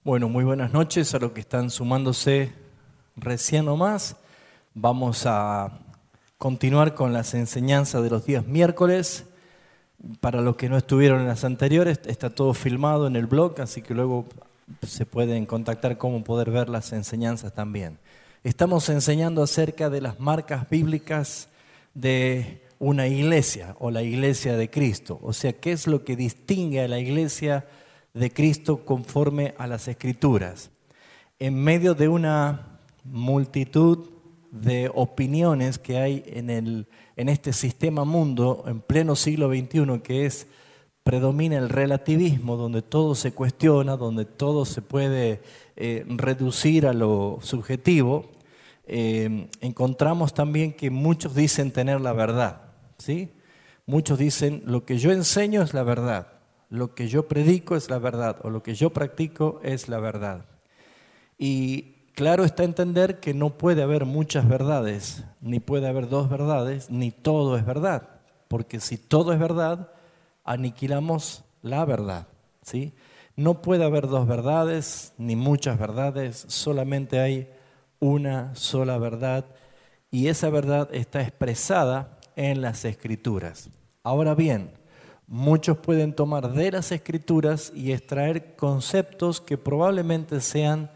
Bueno, muy buenas noches a los que están sumándose recién nomás. Vamos a continuar con las enseñanzas de los días miércoles. Para los que no estuvieron en las anteriores, está todo filmado en el blog, así que luego se pueden contactar cómo poder ver las enseñanzas también. Estamos enseñando acerca de las marcas bíblicas de una iglesia o la iglesia de Cristo. O sea, ¿qué es lo que distingue a la iglesia de Cristo conforme a las Escrituras? En medio de una multitud de opiniones que hay en este sistema mundo, en pleno siglo XXI, predomina el relativismo, donde todo se cuestiona, donde todo se puede reducir a lo subjetivo, encontramos también que muchos dicen tener la verdad, ¿sí? Muchos dicen, lo que yo enseño es la verdad, lo que yo predico es la verdad, o lo que yo practico es la verdad. Y claro está entender que no puede haber muchas verdades, ni puede haber dos verdades, ni todo es verdad. Porque si todo es verdad, aniquilamos la verdad, ¿sí? No puede haber dos verdades, ni muchas verdades, solamente hay una sola verdad. Y esa verdad está expresada en las Escrituras. Ahora bien, muchos pueden tomar de las Escrituras y extraer conceptos que probablemente sean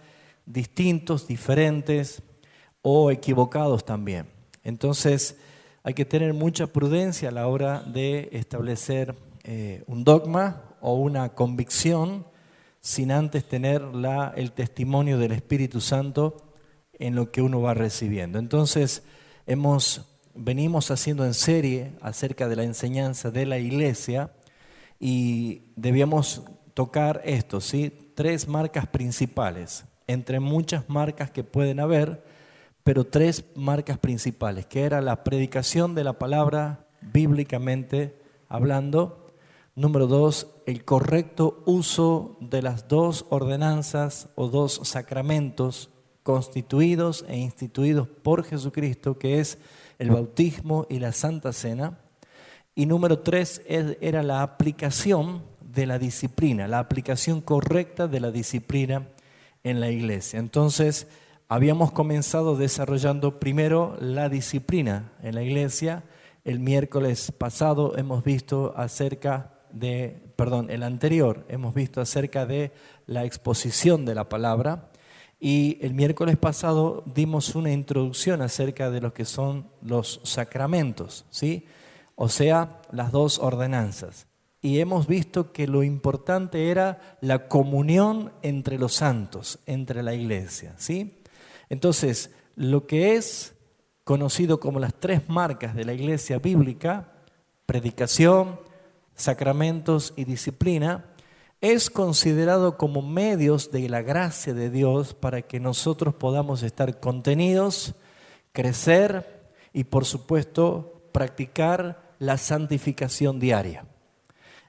distintos, diferentes o equivocados también. Entonces hay que tener mucha prudencia a la hora de establecer un dogma o una convicción sin antes tener el testimonio del Espíritu Santo en lo que uno va recibiendo. Entonces venimos haciendo en serie acerca de la enseñanza de la iglesia y debíamos tocar esto, ¿sí? 3 marcas principales, entre muchas marcas que pueden haber, pero 3 marcas principales, que era la predicación de la palabra bíblicamente hablando. Número 2, el correcto uso de las 2 ordenanzas o 2 sacramentos constituidos e instituidos por Jesucristo, que es el bautismo y la Santa Cena. Y número 3 era la aplicación de la disciplina, la aplicación correcta de la disciplina en la iglesia. Entonces, habíamos comenzado desarrollando primero la disciplina en la iglesia. El miércoles pasado hemos visto el anterior hemos visto acerca de la exposición de la palabra. Y el miércoles pasado dimos una introducción acerca de lo que son los sacramentos, ¿sí? O sea, las 2 ordenanzas. Y hemos visto que lo importante era la comunión entre los santos, entre la iglesia, ¿sí? Entonces, lo que es conocido como las 3 marcas de la iglesia bíblica, predicación, sacramentos y disciplina, es considerado como medios de la gracia de Dios para que nosotros podamos estar contenidos, crecer y, por supuesto, practicar la santificación diaria.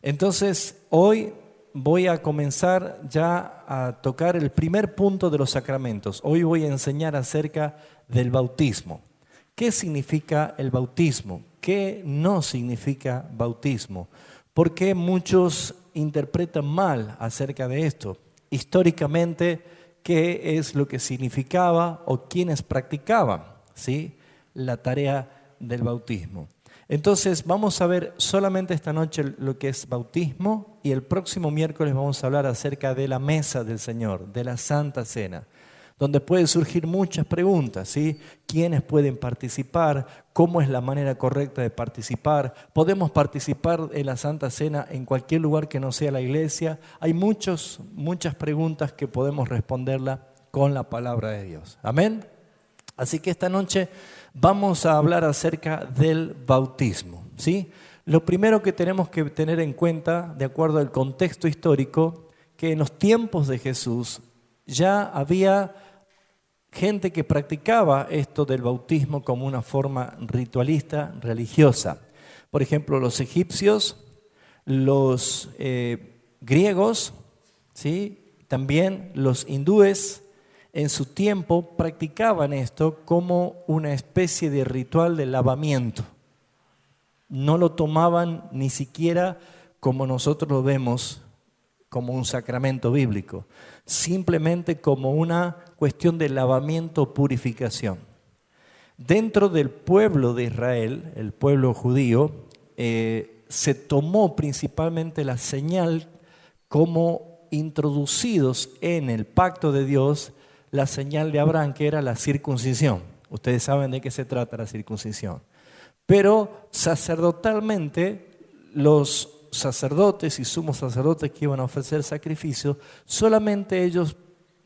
Entonces, hoy voy a comenzar ya a tocar el primer punto de los sacramentos. Hoy voy a enseñar acerca del bautismo. ¿Qué significa el bautismo? ¿Qué no significa bautismo? ¿Por qué muchos interpretan mal acerca de esto? Históricamente, ¿qué es lo que significaba o quiénes practicaban, ¿sí?, la tarea del bautismo? Entonces vamos a ver solamente esta noche lo que es bautismo y el próximo miércoles vamos a hablar acerca de la mesa del Señor, de la Santa Cena, donde pueden surgir muchas preguntas, ¿sí? ¿Quiénes pueden participar? ¿Cómo es la manera correcta de participar? ¿Podemos participar en la Santa Cena en cualquier lugar que no sea la iglesia? Hay muchas preguntas que podemos responderla con la palabra de Dios. ¿Amén? Así que esta noche vamos a hablar acerca del bautismo, ¿sí? Lo primero que tenemos que tener en cuenta, de acuerdo al contexto histórico, que en los tiempos de Jesús ya había gente que practicaba esto del bautismo como una forma ritualista, religiosa. Por ejemplo, los egipcios, los griegos, ¿sí?, también los hindúes, en su tiempo practicaban esto como una especie de ritual de lavamiento. No lo tomaban ni siquiera como nosotros lo vemos como un sacramento bíblico, simplemente como una cuestión de lavamiento o purificación. Dentro del pueblo de Israel, el pueblo judío, se tomó principalmente la señal como introducidos en el pacto de Dios, la señal de Abraham, que era la circuncisión. Ustedes saben de qué se trata la circuncisión. Pero sacerdotalmente, los sacerdotes y sumos sacerdotes que iban a ofrecer sacrificios, solamente ellos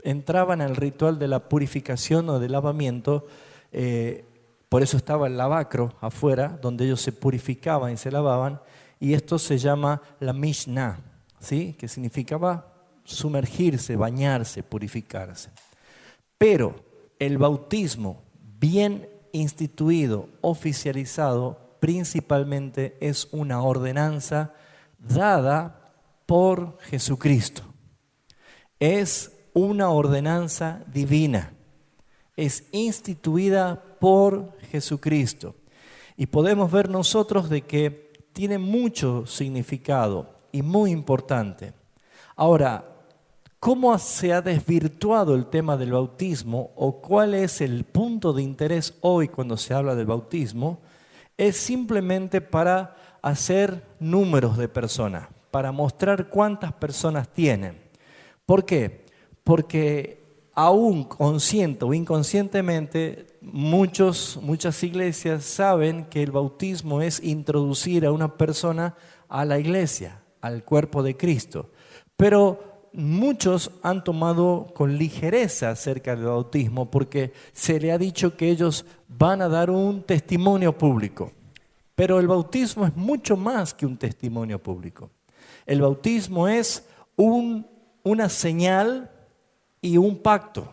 entraban al ritual de la purificación o del lavamiento. Por eso estaba el lavacro afuera, donde ellos se purificaban y se lavaban, y esto se llama la Mishnah, ¿sí? Que significaba sumergirse, bañarse, purificarse. Pero el bautismo bien instituido, oficializado, principalmente es una ordenanza dada por Jesucristo. Es una ordenanza divina. Es instituida por Jesucristo. Y podemos ver nosotros de que tiene mucho significado y muy importante. Ahora, ¿cómo se ha desvirtuado el tema del bautismo o cuál es el punto de interés hoy cuando se habla del bautismo? Es simplemente para hacer números de personas, para mostrar cuántas personas tienen. ¿Por qué? Porque aún consciente o inconscientemente, muchas iglesias saben que el bautismo es introducir a una persona a la iglesia, al cuerpo de Cristo. Pero muchos han tomado con ligereza acerca del bautismo porque se le ha dicho que ellos van a dar un testimonio público. Pero el bautismo es mucho más que un testimonio público. El bautismo es una señal y un pacto.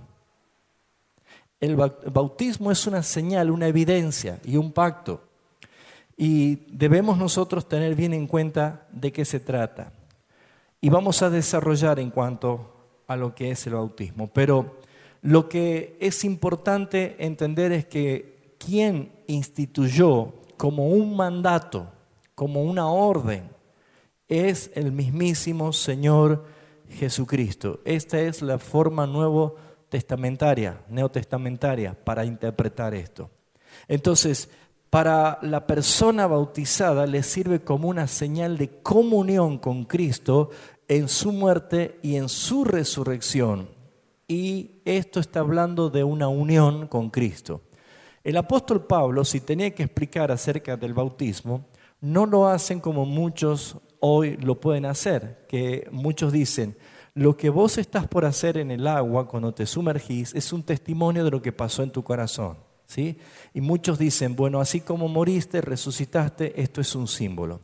El bautismo es una señal, una evidencia y un pacto. Y debemos nosotros tener bien en cuenta de qué se trata. Y vamos a desarrollar en cuanto a lo que es el bautismo. Pero lo que es importante entender es que quien instituyó como un mandato, como una orden, es el mismísimo Señor Jesucristo. Esta es la forma neotestamentaria para interpretar esto. Entonces, para la persona bautizada le sirve como una señal de comunión con Cristo en su muerte y en su resurrección. Y esto está hablando de una unión con Cristo. El apóstol Pablo, si tenía que explicar acerca del bautismo, no lo hacen como muchos hoy lo pueden hacer, que muchos dicen, lo que vos estás por hacer en el agua cuando te sumergís es un testimonio de lo que pasó en tu corazón, ¿sí? Y muchos dicen, bueno, así como moriste, resucitaste, esto es un símbolo.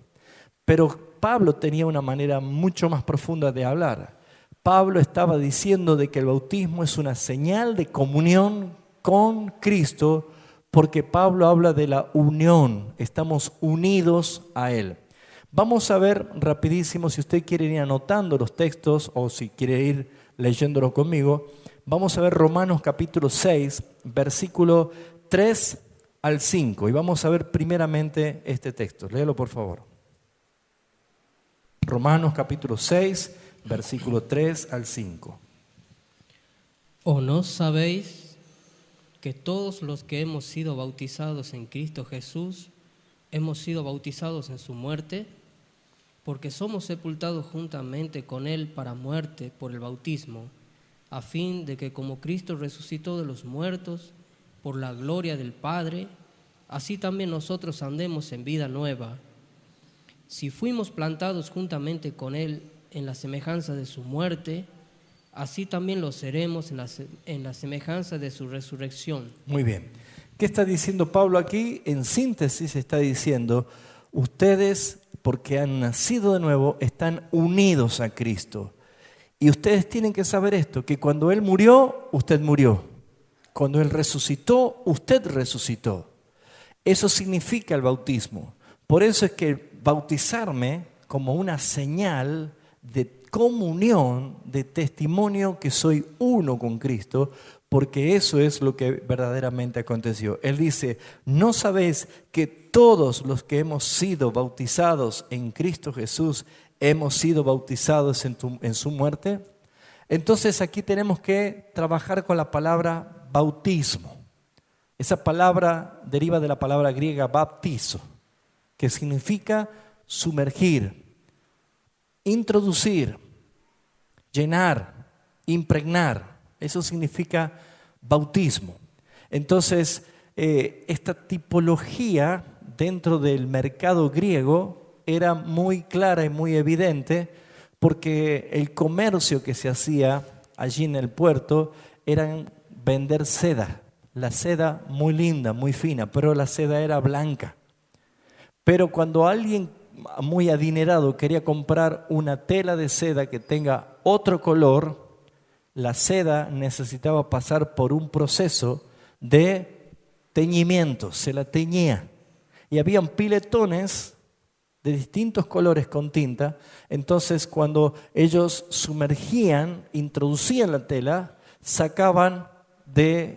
Pero Pablo tenía una manera mucho más profunda de hablar. Pablo estaba diciendo de que el bautismo es una señal de comunión con Cristo, porque Pablo habla de la unión, estamos unidos a Él. Vamos a ver rapidísimo, si usted quiere ir anotando los textos o si quiere ir leyéndolos conmigo, vamos a ver Romanos capítulo 6, versículo 3 al 5. Y vamos a ver primeramente este texto. Léelo por favor. Romanos capítulo 6, versículo 3 al 5. ¿O no sabéis que todos los que hemos sido bautizados en Cristo Jesús, hemos sido bautizados en su muerte? Porque somos sepultados juntamente con Él para muerte por el bautismo, a fin de que como Cristo resucitó de los muertos por la gloria del Padre, así también nosotros andemos en vida nueva. Si fuimos plantados juntamente con Él en la semejanza de su muerte, así también lo seremos en la semejanza de su resurrección. Muy bien. ¿Qué está diciendo Pablo aquí? En síntesis está diciendo, ustedes, porque han nacido de nuevo, están unidos a Cristo. Y ustedes tienen que saber esto, que cuando Él murió, usted murió. Cuando Él resucitó, usted resucitó. Eso significa el bautismo. Por eso es que bautizarme como una señal de comunión, de testimonio que soy uno con Cristo, porque eso es lo que verdaderamente aconteció. Él dice, ¿no sabéis que todos los que hemos sido bautizados en Cristo Jesús, hemos sido bautizados en su muerte. Entonces aquí tenemos que trabajar con la palabra bautismo. Esa palabra deriva de la palabra griega baptizo, que significa sumergir, introducir, llenar, impregnar. Eso significa bautismo. Entonces, esta tipología dentro del mercado griego era muy clara y muy evidente, porque el comercio que se hacía allí en el puerto era vender seda. La seda muy linda, muy fina, pero la seda era blanca. Pero cuando alguien muy adinerado quería comprar una tela de seda que tenga otro color, la seda necesitaba pasar por un proceso de teñimiento, se la teñía. Y habían piletones de distintos colores con tinta. Entonces, cuando ellos sumergían, introducían la tela, sacaban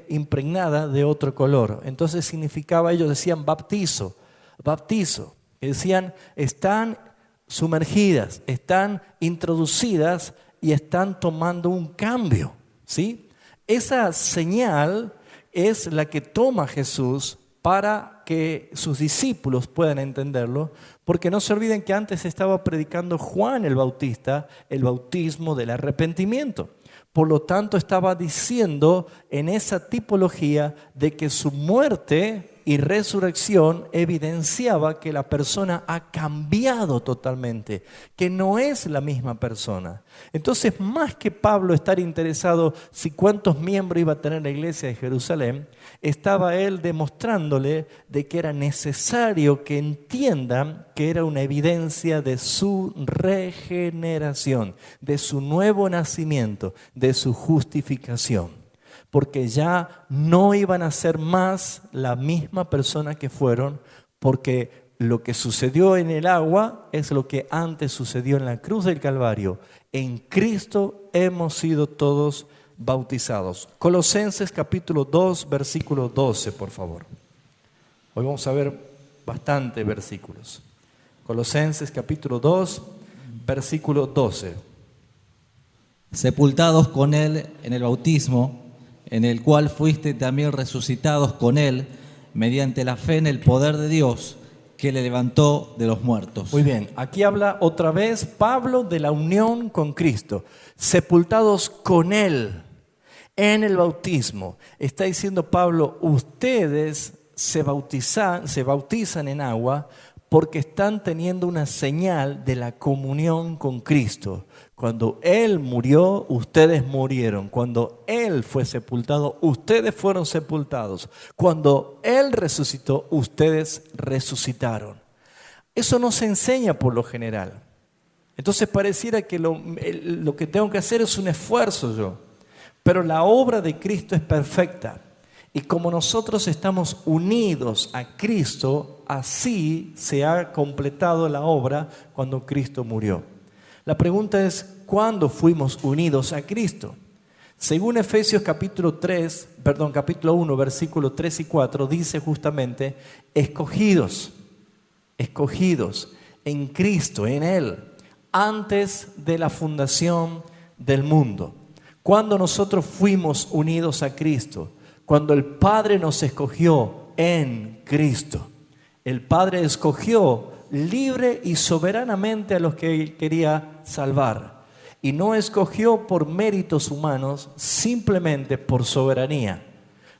impregnada de otro color. Entonces significaba, ellos decían baptizo, baptizo. Decían, están sumergidas, están introducidas y están tomando un cambio, ¿sí? Esa señal es la que toma Jesús para que sus discípulos puedan entenderlo, porque no se olviden que antes estaba predicando Juan el Bautista el bautismo del arrepentimiento. Por lo tanto, estaba diciendo en esa tipología de que su muerte y resurrección evidenciaba que la persona ha cambiado totalmente, que no es la misma persona. Entonces, más que Pablo estar interesado si cuántos miembros iba a tener la iglesia de Jerusalén, estaba él demostrándole de que era necesario que entiendan que era una evidencia de su regeneración, de su nuevo nacimiento, de su justificación. Porque ya no iban a ser más la misma persona que fueron, porque lo que sucedió en el agua es lo que antes sucedió en la cruz del Calvario. En Cristo hemos sido todos bautizados. Colosenses capítulo 2, versículo 12, por favor. Hoy vamos a ver bastantes versículos. Colosenses capítulo 2, versículo 12. Sepultados con Él en el bautismo, en el cual fuiste también resucitados con Él, mediante la fe en el poder de Dios, que le levantó de los muertos. Muy bien, aquí habla otra vez Pablo de la unión con Cristo. Sepultados con Él en el bautismo. Está diciendo Pablo, ustedes se bautizan en agua porque están teniendo una señal de la comunión con Cristo. Cuando Él murió, ustedes murieron. Cuando Él fue sepultado, ustedes fueron sepultados. Cuando Él resucitó, ustedes resucitaron. Eso no se enseña por lo general. Entonces pareciera que lo que tengo que hacer es un esfuerzo yo. Pero la obra de Cristo es perfecta. Y como nosotros estamos unidos a Cristo, así se ha completado la obra cuando Cristo murió. La pregunta es, ¿cuándo fuimos unidos a Cristo? Según Efesios capítulo 1, versículos 3 y 4, dice justamente, escogidos en Cristo, en Él, antes de la fundación del mundo. Cuando nosotros fuimos unidos a Cristo, cuando el Padre nos escogió en Cristo, el Padre escogió libre y soberanamente a los que Él quería salvar. Y no escogió por méritos humanos, simplemente por soberanía.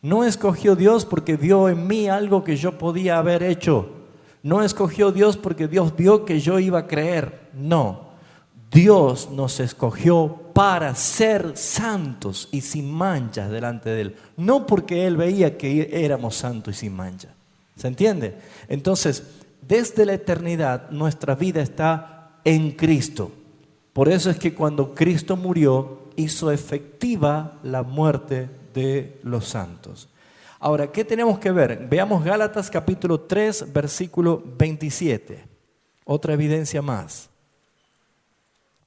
No escogió Dios porque vio en mí algo que yo podía haber hecho. No escogió Dios porque Dios vio que yo iba a creer. No, Dios nos escogió para ser santos y sin manchas delante de Él. No porque Él veía que éramos santos y sin mancha. ¿Se entiende? Entonces, desde la eternidad nuestra vida está en Cristo. Por eso es que cuando Cristo murió, hizo efectiva la muerte de los santos. Ahora, ¿qué tenemos que ver? Veamos Gálatas capítulo 3, versículo 27. Otra evidencia más.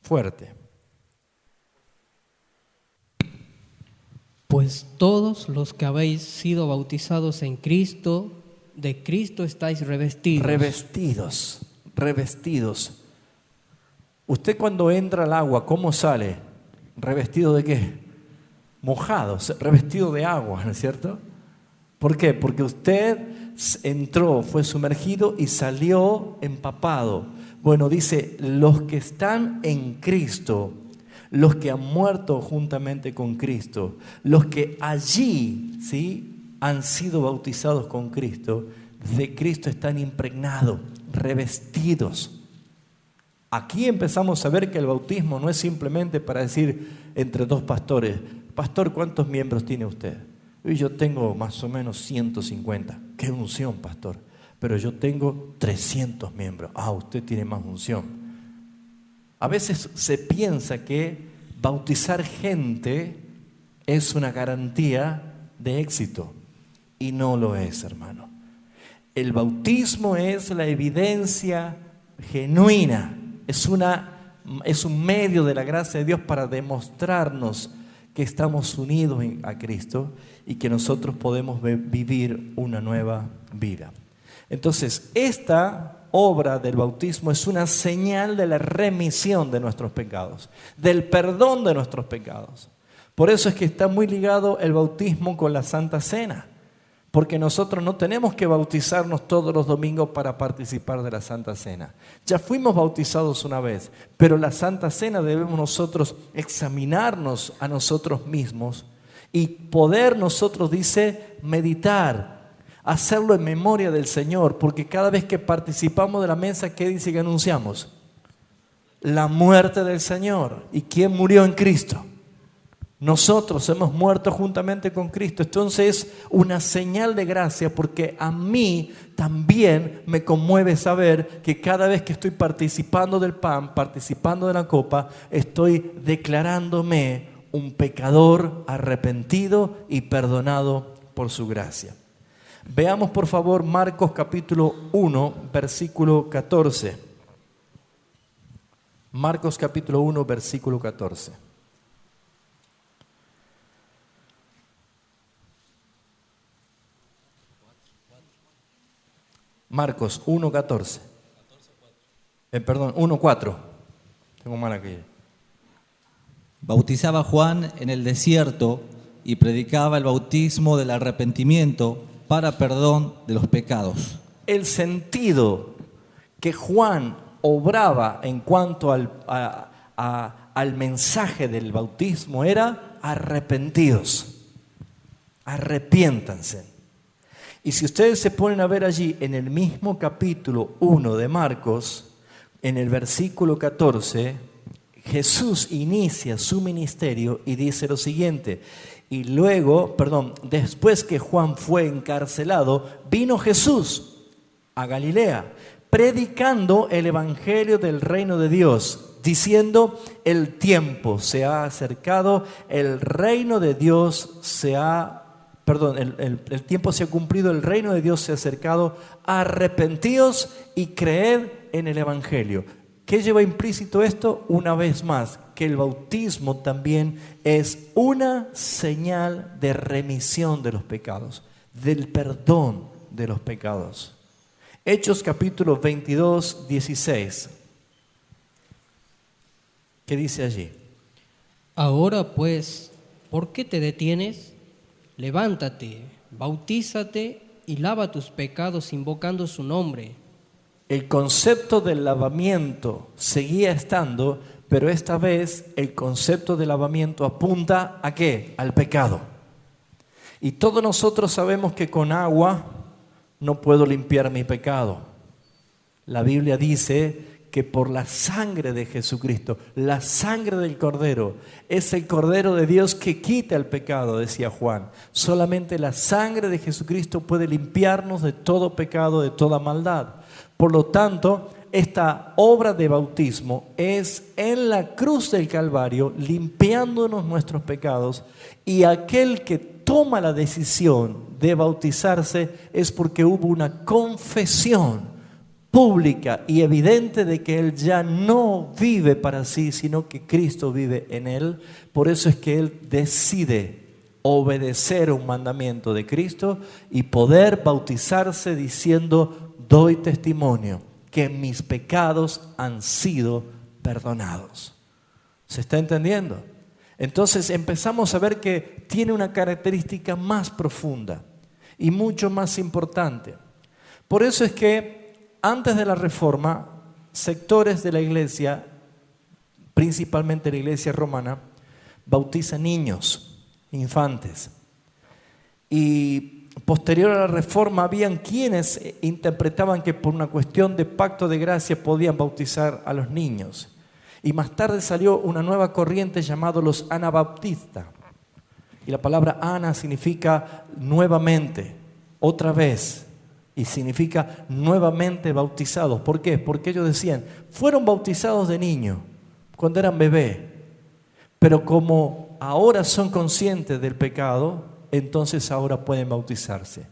Fuerte. Pues todos los que habéis sido bautizados en Cristo, de Cristo estáis revestidos. Revestidos. Usted cuando entra al agua, ¿cómo sale? ¿Revestido de qué? Mojado, revestido de agua, ¿no es cierto? ¿Por qué? Porque usted entró, fue sumergido y salió empapado. Bueno, dice, los que están en Cristo, los que han muerto juntamente con Cristo, los que allí, ¿sí?, han sido bautizados con Cristo, de Cristo están impregnados, revestidos. Aquí empezamos a ver que el bautismo no es simplemente para decir entre dos pastores, pastor, ¿cuántos miembros tiene usted? Y yo tengo más o menos 150. ¡Qué unción, pastor! Pero yo tengo 300 miembros. Ah, usted tiene más unción. A veces se piensa que bautizar gente es una garantía de éxito. Y no lo es, hermano. El bautismo es la evidencia genuina. Es un medio de la gracia de Dios para demostrarnos que estamos unidos a Cristo y que nosotros podemos vivir una nueva vida. Entonces, esta obra del bautismo es una señal de la remisión de nuestros pecados, del perdón de nuestros pecados. Por eso es que está muy ligado el bautismo con la Santa Cena. Porque nosotros no tenemos que bautizarnos todos los domingos para participar de la Santa Cena. Ya fuimos bautizados una vez, pero la Santa Cena debemos nosotros examinarnos a nosotros mismos y poder nosotros, dice, meditar, hacerlo en memoria del Señor, porque cada vez que participamos de la mesa, ¿qué dice que anunciamos? La muerte del Señor. ¿Y quién murió en Cristo? Nosotros hemos muerto juntamente con Cristo. Entonces es una señal de gracia, porque a mí también me conmueve saber que cada vez que estoy participando del pan, participando de la copa, estoy declarándome un pecador arrepentido y perdonado por su gracia. Veamos por favor Marcos capítulo 1, versículo 14. Marcos capítulo 1, versículo 14. Marcos 1:14. Perdón, 1:4. Tengo mal aquí. Bautizaba Juan en el desierto y predicaba el bautismo del arrepentimiento para perdón de los pecados. El sentido que Juan obraba en cuanto al mensaje del bautismo era arrepentidos, arrepiéntanse. Y si ustedes se ponen a ver allí en el mismo capítulo 1 de Marcos, en el versículo 14, Jesús inicia su ministerio y dice lo siguiente: después que Juan fue encarcelado, vino Jesús a Galilea, predicando el evangelio del reino de Dios, diciendo: el tiempo se ha acercado, el reino de Dios el tiempo se ha cumplido, el reino de Dios se ha acercado, arrepentíos y creed en el evangelio. ¿Qué lleva implícito esto? Una vez más, que el bautismo también es una señal de remisión de los pecados, del perdón de los pecados. Hechos capítulo 22, 16. ¿Qué dice allí? Ahora pues, ¿por qué te detienes? Levántate, bautízate y lava tus pecados invocando su nombre. El concepto del lavamiento seguía estando, pero esta vez el concepto de lavamiento apunta ¿a qué? Al pecado. Y todos nosotros sabemos que con agua no puedo limpiar mi pecado. La Biblia dice que por la sangre de Jesucristo, la sangre del Cordero, es el Cordero de Dios que quita el pecado, decía Juan. Solamente la sangre de Jesucristo puede limpiarnos de todo pecado, de toda maldad. Por lo tanto, esta obra de bautismo es en la cruz del Calvario, limpiándonos nuestros pecados, y aquel que toma la decisión de bautizarse es porque hubo una confesión pública y evidente de que él ya no vive para sí, sino que Cristo vive en él. Por eso es que él decide obedecer un mandamiento de Cristo y poder bautizarse diciendo: doy testimonio que mis pecados han sido perdonados. ¿Se está entendiendo? Entonces empezamos a ver que tiene una característica más profunda y mucho más importante. Por eso es que antes de la Reforma, sectores de la iglesia, principalmente la iglesia romana, bautizan niños, infantes. Y posterior a la Reforma habían quienes interpretaban que por una cuestión de pacto de gracia podían bautizar a los niños. Y más tarde salió una nueva corriente llamada los anabaptistas. Y la palabra ana significa nuevamente, otra vez. Y significa nuevamente bautizados. ¿Por qué? Porque ellos decían, fueron bautizados de niño, cuando eran bebé. Pero como ahora son conscientes del pecado, entonces ahora pueden bautizarse.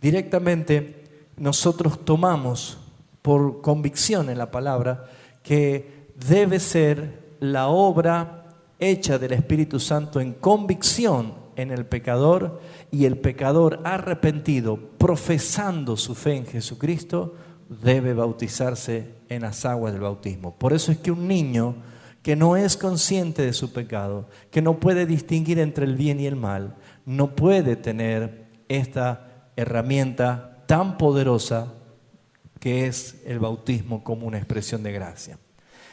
Directamente nosotros tomamos por convicción en la palabra que debe ser la obra hecha del Espíritu Santo en convicción en el pecador, y el pecador arrepentido, profesando su fe en Jesucristo, debe bautizarse en las aguas del bautismo. Por eso es que un niño que no es consciente de su pecado, que no puede distinguir entre el bien y el mal, no puede tener esta herramienta tan poderosa que es el bautismo como una expresión de gracia.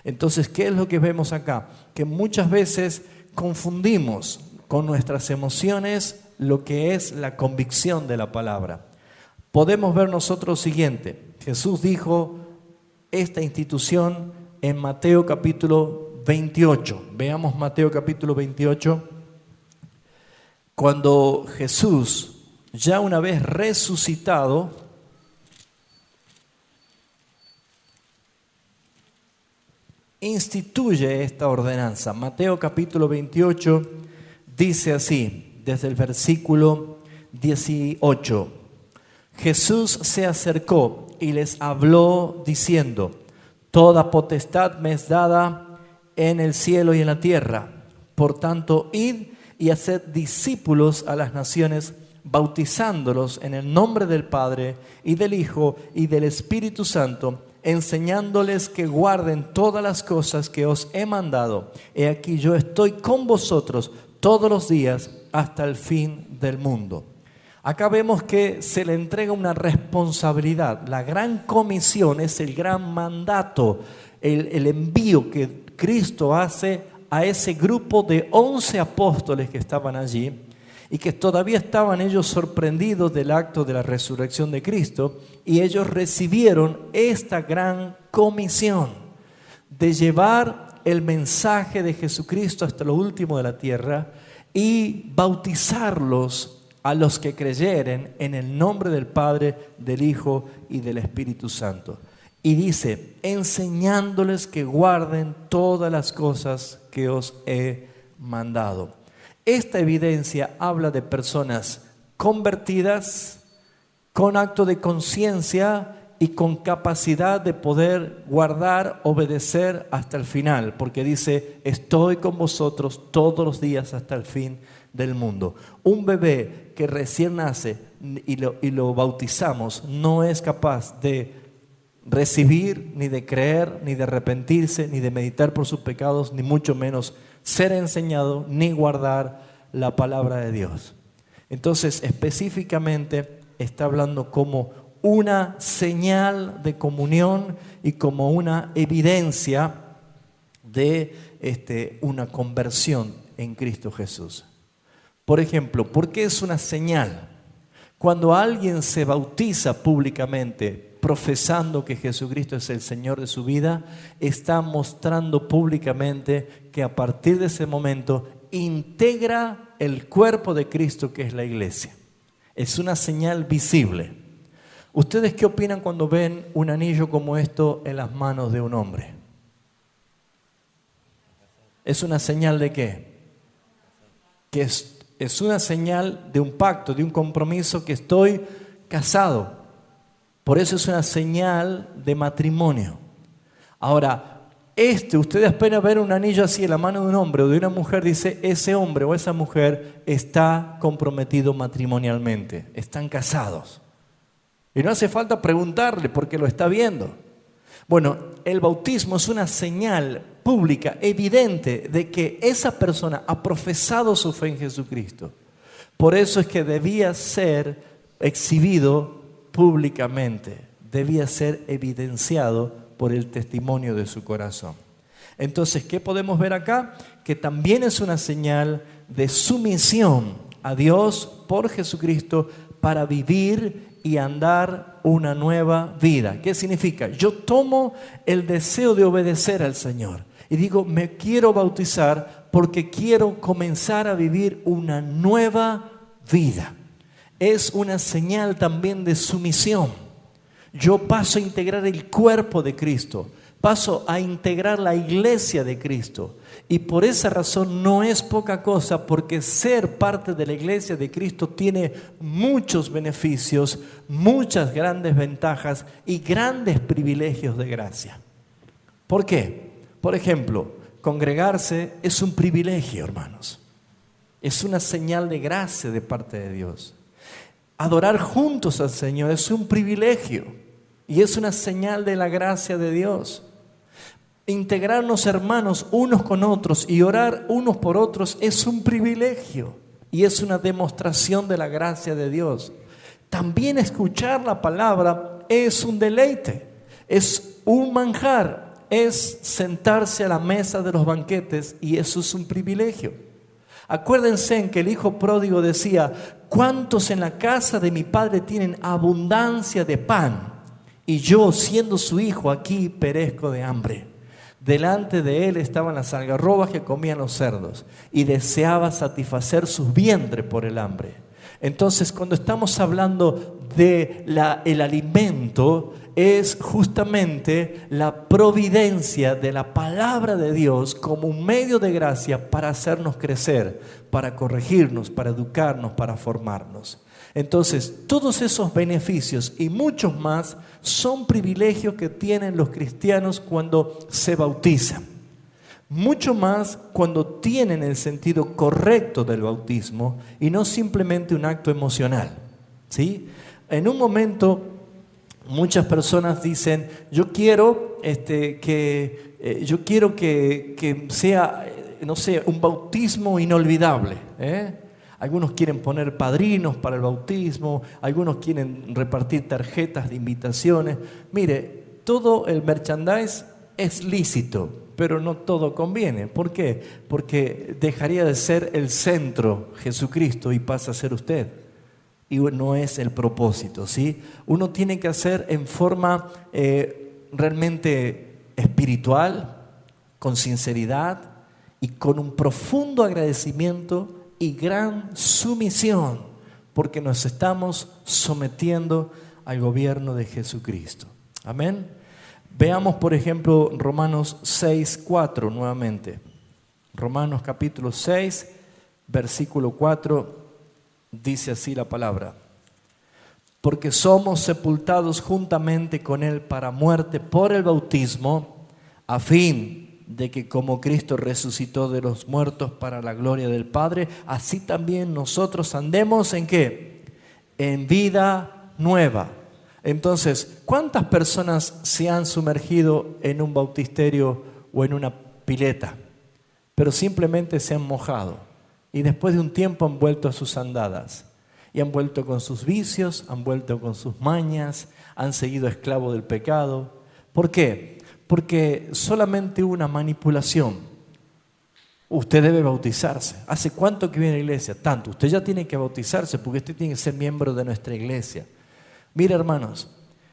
Entonces, ¿qué es lo que vemos acá? Que muchas veces confundimos con nuestras emociones lo que es la convicción de la palabra. Podemos ver nosotros lo siguiente. Jesús dijo esta institución en Mateo capítulo 28. Veamos Mateo capítulo 28. Cuando Jesús, ya una vez resucitado, instituye esta ordenanza. Mateo capítulo 28 dice así, desde el versículo 18. Jesús se acercó y les habló diciendo, toda potestad me es dada en el cielo y en la tierra. Por tanto, id y haced discípulos a las naciones, bautizándolos en el nombre del Padre y del Hijo y del Espíritu Santo, enseñándoles que guarden todas las cosas que os he mandado. He aquí yo estoy con vosotros todos los días hasta el fin del mundo. Acá vemos que se le entrega una responsabilidad. La gran comisión es el gran mandato, el envío que Cristo hace a ese grupo de 11 apóstoles que estaban allí y que todavía estaban ellos sorprendidos del acto de la resurrección de Cristo, y ellos recibieron esta gran comisión de llevar el mensaje de Jesucristo hasta lo último de la tierra y bautizarlos a los que creyeren en el nombre del Padre, del Hijo y del Espíritu Santo. Y dice, enseñándoles que guarden todas las cosas que os he mandado. Esta evidencia habla de personas convertidas, con acto de conciencia y con capacidad de poder guardar, obedecer hasta el final, porque dice, estoy con vosotros todos los días hasta el fin del mundo. Un bebé que recién nace y lo bautizamos no es capaz de recibir, ni de creer, ni de arrepentirse, ni de meditar por sus pecados, ni mucho menos ser enseñado, ni guardar la palabra de Dios. Entonces, específicamente está hablando como una señal de comunión y como una evidencia de una conversión en Cristo Jesús. Por ejemplo, ¿por qué es una señal? Cuando alguien se bautiza públicamente profesando que Jesucristo es el Señor de su vida, está mostrando públicamente que a partir de ese momento integra el cuerpo de Cristo, que es la iglesia. Es una señal visible. ¿Ustedes qué opinan cuando ven un anillo como esto en las manos de un hombre? ¿Es una señal de qué? Que es una señal de un pacto, de un compromiso, que estoy casado. Por eso es una señal de matrimonio. Ahora, ustedes apenas ven un anillo así en la mano de un hombre o de una mujer, dice, ese hombre o esa mujer está comprometido matrimonialmente, están casados. Y no hace falta preguntarle porque lo está viendo. Bueno, el bautismo es una señal pública, evidente, de que esa persona ha profesado su fe en Jesucristo. Por eso es que debía ser exhibido públicamente, debía ser evidenciado por el testimonio de su corazón. Entonces, ¿qué podemos ver acá? Que también es una señal de sumisión a Dios por Jesucristo para vivir y andar una nueva vida. ¿Qué significa? Yo tomo el deseo de obedecer al Señor y digo, me quiero bautizar porque quiero comenzar a vivir una nueva vida. Es una señal también de sumisión. Yo paso a integrar el cuerpo de Cristo, paso a integrar la iglesia de Cristo. Y por esa razón no es poca cosa, porque ser parte de la iglesia de Cristo tiene muchos beneficios, muchas grandes ventajas y grandes privilegios de gracia. ¿Por qué? Por ejemplo, congregarse es un privilegio, hermanos. Es una señal de gracia de parte de Dios. Adorar juntos al Señor es un privilegio y es una señal de la gracia de Dios. Integrarnos, hermanos, unos con otros y orar unos por otros es un privilegio y es una demostración de la gracia de Dios. También escuchar la palabra es un deleite, es un manjar, es sentarse a la mesa de los banquetes y eso es un privilegio. Acuérdense en que el hijo pródigo decía, ¿cuántos en la casa de mi padre tienen abundancia de pan? Y yo, siendo su hijo, aquí perezco de hambre. Delante de él estaban las algarrobas que comían los cerdos y deseaba satisfacer su vientre por el hambre. Entonces, cuando estamos hablando de el alimento, es justamente la providencia de la palabra de Dios como un medio de gracia para hacernos crecer, para corregirnos, para educarnos, para formarnos. Entonces, todos esos beneficios y muchos más son privilegios que tienen los cristianos cuando se bautizan. Mucho más cuando tienen el sentido correcto del bautismo y no simplemente un acto emocional, ¿sí? En un momento, muchas personas dicen, yo quiero que sea, no sé, un bautismo inolvidable, Algunos quieren poner padrinos para el bautismo, algunos quieren repartir tarjetas de invitaciones. Mire, todo el merchandise es lícito, pero no todo conviene. ¿Por qué? Porque dejaría de ser el centro Jesucristo y pasa a ser usted. Y no es el propósito, ¿sí? Uno tiene que hacer en forma realmente espiritual, con sinceridad y con un profundo agradecimiento y gran sumisión, porque nos estamos sometiendo al gobierno de Jesucristo. Amén. Veamos, por ejemplo, Romanos 6:4 nuevamente. Romanos capítulo 6, versículo 4, dice así la palabra. Porque somos sepultados juntamente con Él para muerte por el bautismo, a fin de que como Cristo resucitó de los muertos para la gloria del Padre, así también nosotros andemos ¿en qué? En vida nueva. Entonces, ¿cuántas personas se han sumergido en un bautisterio o en una pileta? Pero simplemente se han mojado y después de un tiempo han vuelto a sus andadas y han vuelto con sus vicios, han vuelto con sus mañas, han seguido esclavos del pecado. ¿Por qué? Porque solamente hubo una manipulación. Usted debe bautizarse. ¿Hace cuánto que viene a la iglesia? Tanto. Usted ya tiene que bautizarse porque usted tiene que ser miembro de nuestra iglesia. Mira, hermanos,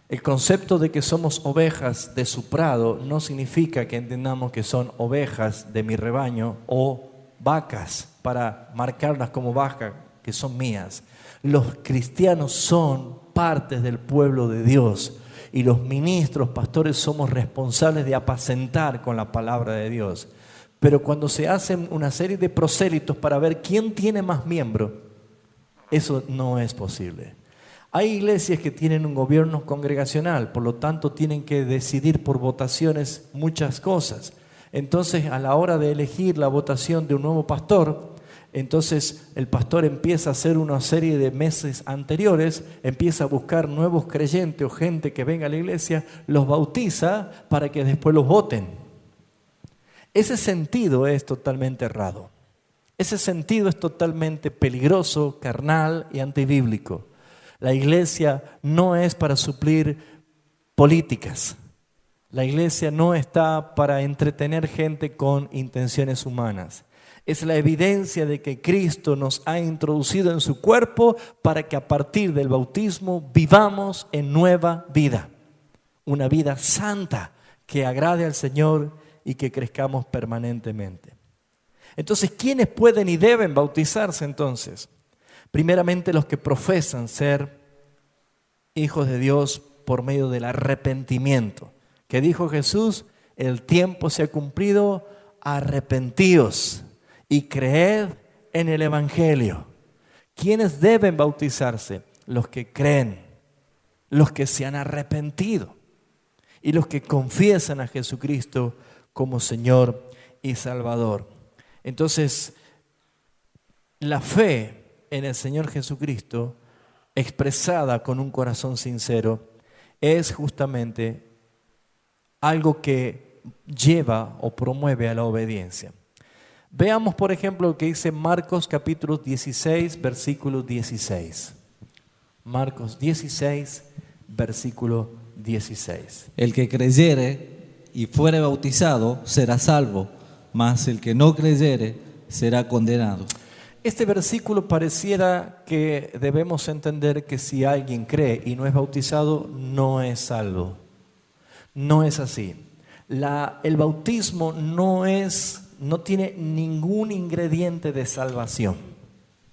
el concepto de que somos ovejas de su prado no significa que entendamos que son ovejas de mi rebaño o vacas para marcarlas como vacas que son mías. Los cristianos son partes del pueblo de Dios. Y los ministros, pastores, somos responsables de apacentar con la palabra de Dios. Pero cuando se hacen una serie de prosélitos para ver quién tiene más miembros, eso no es posible. Hay iglesias que tienen un gobierno congregacional, por lo tanto tienen que decidir por votaciones muchas cosas. Entonces, a la hora de elegir la votación de un nuevo pastor, Entonces el pastor empieza a hacer una serie de meses anteriores, empieza a buscar nuevos creyentes o gente que venga a la iglesia, los bautiza para que después los voten. Ese sentido es totalmente errado. Ese sentido es totalmente peligroso, carnal y antibíblico. La iglesia no es para suplir políticas. La iglesia no está para entretener gente con intenciones humanas. Es la evidencia de que Cristo nos ha introducido en su cuerpo para que a partir del bautismo vivamos en nueva vida. Una vida santa que agrade al Señor y que crezcamos permanentemente. Entonces, ¿quiénes pueden y deben bautizarse entonces? Primeramente los que profesan ser hijos de Dios por medio del arrepentimiento. Que dijo Jesús, el tiempo se ha cumplido, arrepentíos y creed en el Evangelio. ¿Quiénes deben bautizarse? Los que creen, los que se han arrepentido y los que confiesan a Jesucristo como Señor y Salvador. Entonces, la fe en el Señor Jesucristo, expresada con un corazón sincero, es justamente algo que lleva o promueve a la obediencia. Veamos, por ejemplo, lo que dice Marcos capítulo 16, versículo 16. Marcos 16, versículo 16. El que creyere y fuere bautizado será salvo, mas el que no creyere será condenado. Este versículo pareciera que debemos entender que si alguien cree y no es bautizado, no es salvo. No es así. El bautismo no tiene ningún ingrediente de salvación,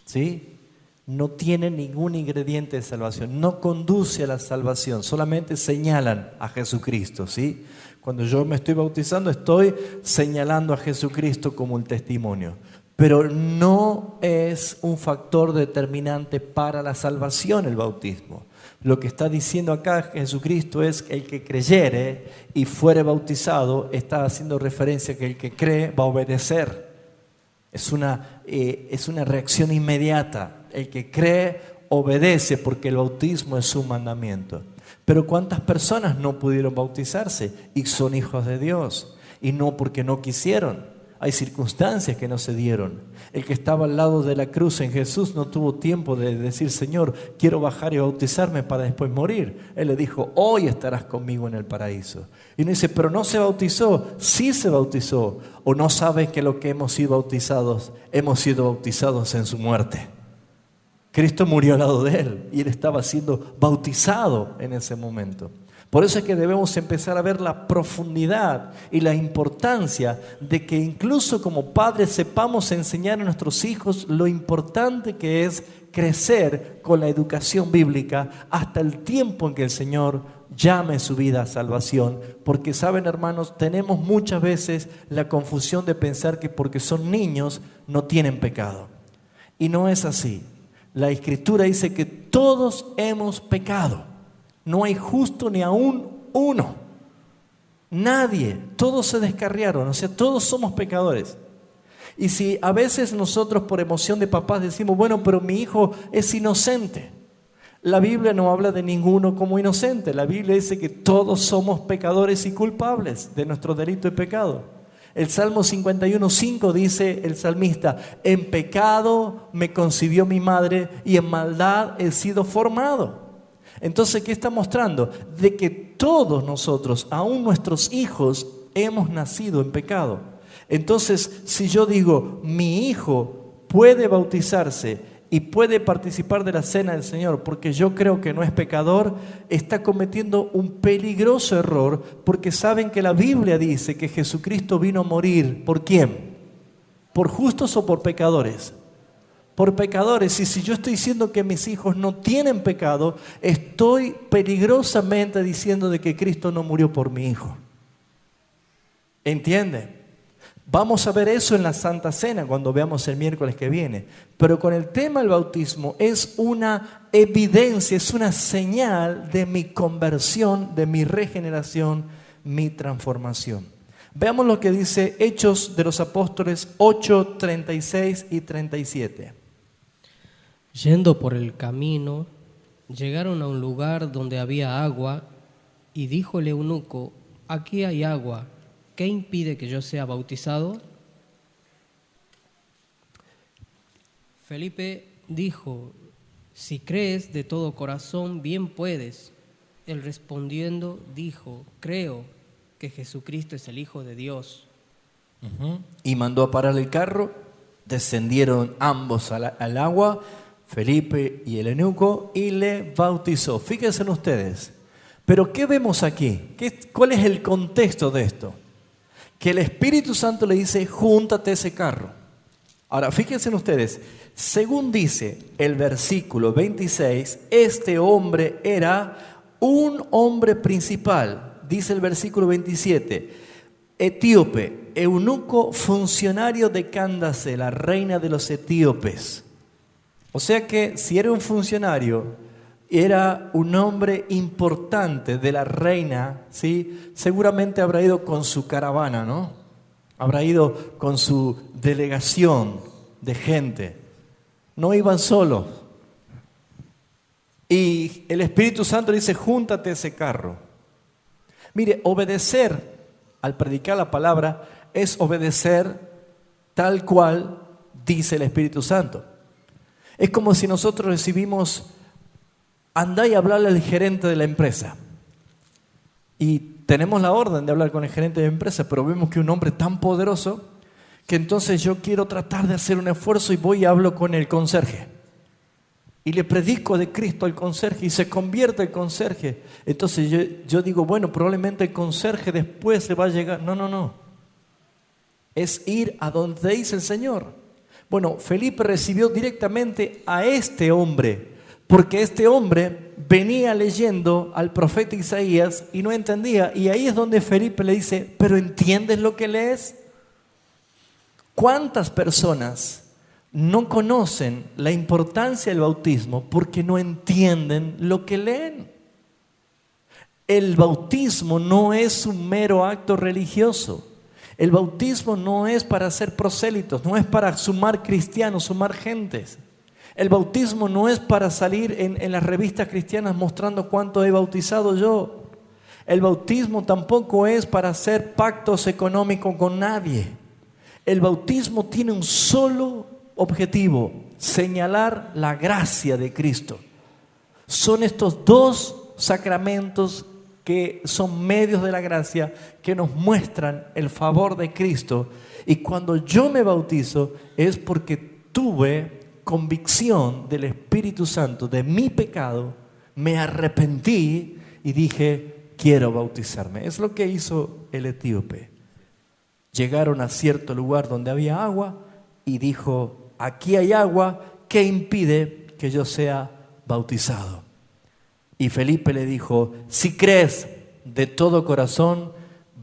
¿sí? No tiene ningún ingrediente de salvación, no conduce a la salvación, solamente señalan a Jesucristo, ¿sí? Cuando yo me estoy bautizando, estoy señalando a Jesucristo como el testimonio, pero no es un factor determinante para la salvación el bautismo. Lo que está diciendo acá Jesucristo es que el que creyere y fuere bautizado, está haciendo referencia a que el que cree va a obedecer. Es una reacción inmediata. El que cree obedece porque el bautismo es su mandamiento. Pero ¿cuántas personas no pudieron bautizarse y son hijos de Dios? Y no porque no quisieron. Hay circunstancias que no se dieron. El que estaba al lado de la cruz en Jesús no tuvo tiempo de decir, Señor, quiero bajar y bautizarme para después morir. Él le dijo, hoy estarás conmigo en el paraíso. Y uno dice, pero no se bautizó. Sí se bautizó. ¿O no sabes que lo que hemos sido bautizados en su muerte? Cristo murió al lado de él y él estaba siendo bautizado en ese momento. Por eso es que debemos empezar a ver la profundidad y la importancia de que incluso como padres sepamos enseñar a nuestros hijos lo importante que es crecer con la educación bíblica hasta el tiempo en que el Señor llame su vida a salvación. Porque saben, hermanos, tenemos muchas veces la confusión de pensar que porque son niños no tienen pecado. Y no es así. La Escritura dice que todos hemos pecado. No hay justo ni aún uno. Nadie. Todos se descarriaron. O sea, todos somos pecadores. Y si a veces nosotros por emoción de papás decimos, bueno, pero mi hijo es inocente. La Biblia no habla de ninguno como inocente. La Biblia dice que todos somos pecadores y culpables de nuestro delito y pecado. El Salmo 51:5 dice el salmista, en pecado me concibió mi madre y en maldad he sido formado. Entonces, ¿qué está mostrando? De que todos nosotros, aún nuestros hijos, hemos nacido en pecado. Entonces, si yo digo, mi hijo puede bautizarse y puede participar de la cena del Señor porque yo creo que no es pecador, está cometiendo un peligroso error, porque saben que la Biblia dice que Jesucristo vino a morir. ¿Por quién? ¿Por justos o por pecadores? Por pecadores. Y si yo estoy diciendo que mis hijos no tienen pecado, estoy peligrosamente diciendo de que Cristo no murió por mi hijo. ¿Entiende? Vamos a ver eso en la Santa Cena cuando veamos el miércoles que viene. Pero con el tema del bautismo es una evidencia, es una señal de mi conversión, de mi regeneración, mi transformación. Veamos lo que dice Hechos de los Apóstoles 8, 36 y 37. Yendo por el camino, llegaron a un lugar donde había agua, y dijo el eunuco: aquí hay agua, ¿qué impide que yo sea bautizado? Felipe dijo: si crees de todo corazón, bien puedes. Él respondiendo dijo: creo que Jesucristo es el Hijo de Dios. Y mandó a parar el carro, descendieron ambos al agua, Felipe y el eunuco, y le bautizó. Fíjense ustedes. Pero ¿qué vemos aquí? ¿Cuál es el contexto de esto? Que el Espíritu Santo le dice: júntate ese carro. Ahora, fíjense ustedes, según dice el versículo 26, este hombre era un hombre principal. Dice el versículo 27, etíope, eunuco, funcionario de Candace, la reina de los etíopes. O sea que si era un funcionario, era un hombre importante de la reina, ¿sí? Seguramente habrá ido con su caravana, ¿no? Habrá ido con su delegación de gente. No iban solos. Y el Espíritu Santo dice: júntate a ese carro. Mire, obedecer al predicar la palabra es obedecer tal cual dice el Espíritu Santo. Es como si nosotros recibimos: andá y hablarle al gerente de la empresa. Y tenemos la orden de hablar con el gerente de la empresa, pero vemos que un hombre tan poderoso que entonces yo quiero tratar de hacer un esfuerzo y voy y hablo con el conserje. Y le predico de Cristo al conserje y se convierte el conserje. Entonces yo digo, bueno, probablemente el conserje después le va a llegar. No. Es ir a donde dice el Señor. Bueno, Felipe recibió directamente a este hombre, porque este hombre venía leyendo al profeta Isaías y no entendía. Y ahí es donde Felipe le dice: ¿pero entiendes lo que lees? ¿Cuántas personas no conocen la importancia del bautismo porque no entienden lo que leen? El bautismo no es un mero acto religioso. El bautismo no es para ser prosélitos, no es para sumar cristianos, sumar gentes. El bautismo no es para salir en las revistas cristianas mostrando cuánto he bautizado yo. El bautismo tampoco es para hacer pactos económicos con nadie. El bautismo tiene un solo objetivo: señalar la gracia de Cristo. Son estos dos sacramentos que son medios de la gracia que nos muestran el favor de Cristo. Y cuando yo me bautizo es porque tuve convicción del Espíritu Santo de mi pecado, me arrepentí y dije: quiero bautizarme. Es lo que hizo el etíope. Llegaron a cierto lugar donde había agua y dijo: aquí hay agua, ¿qué impide que yo sea bautizado? Y Felipe le dijo: si crees de todo corazón,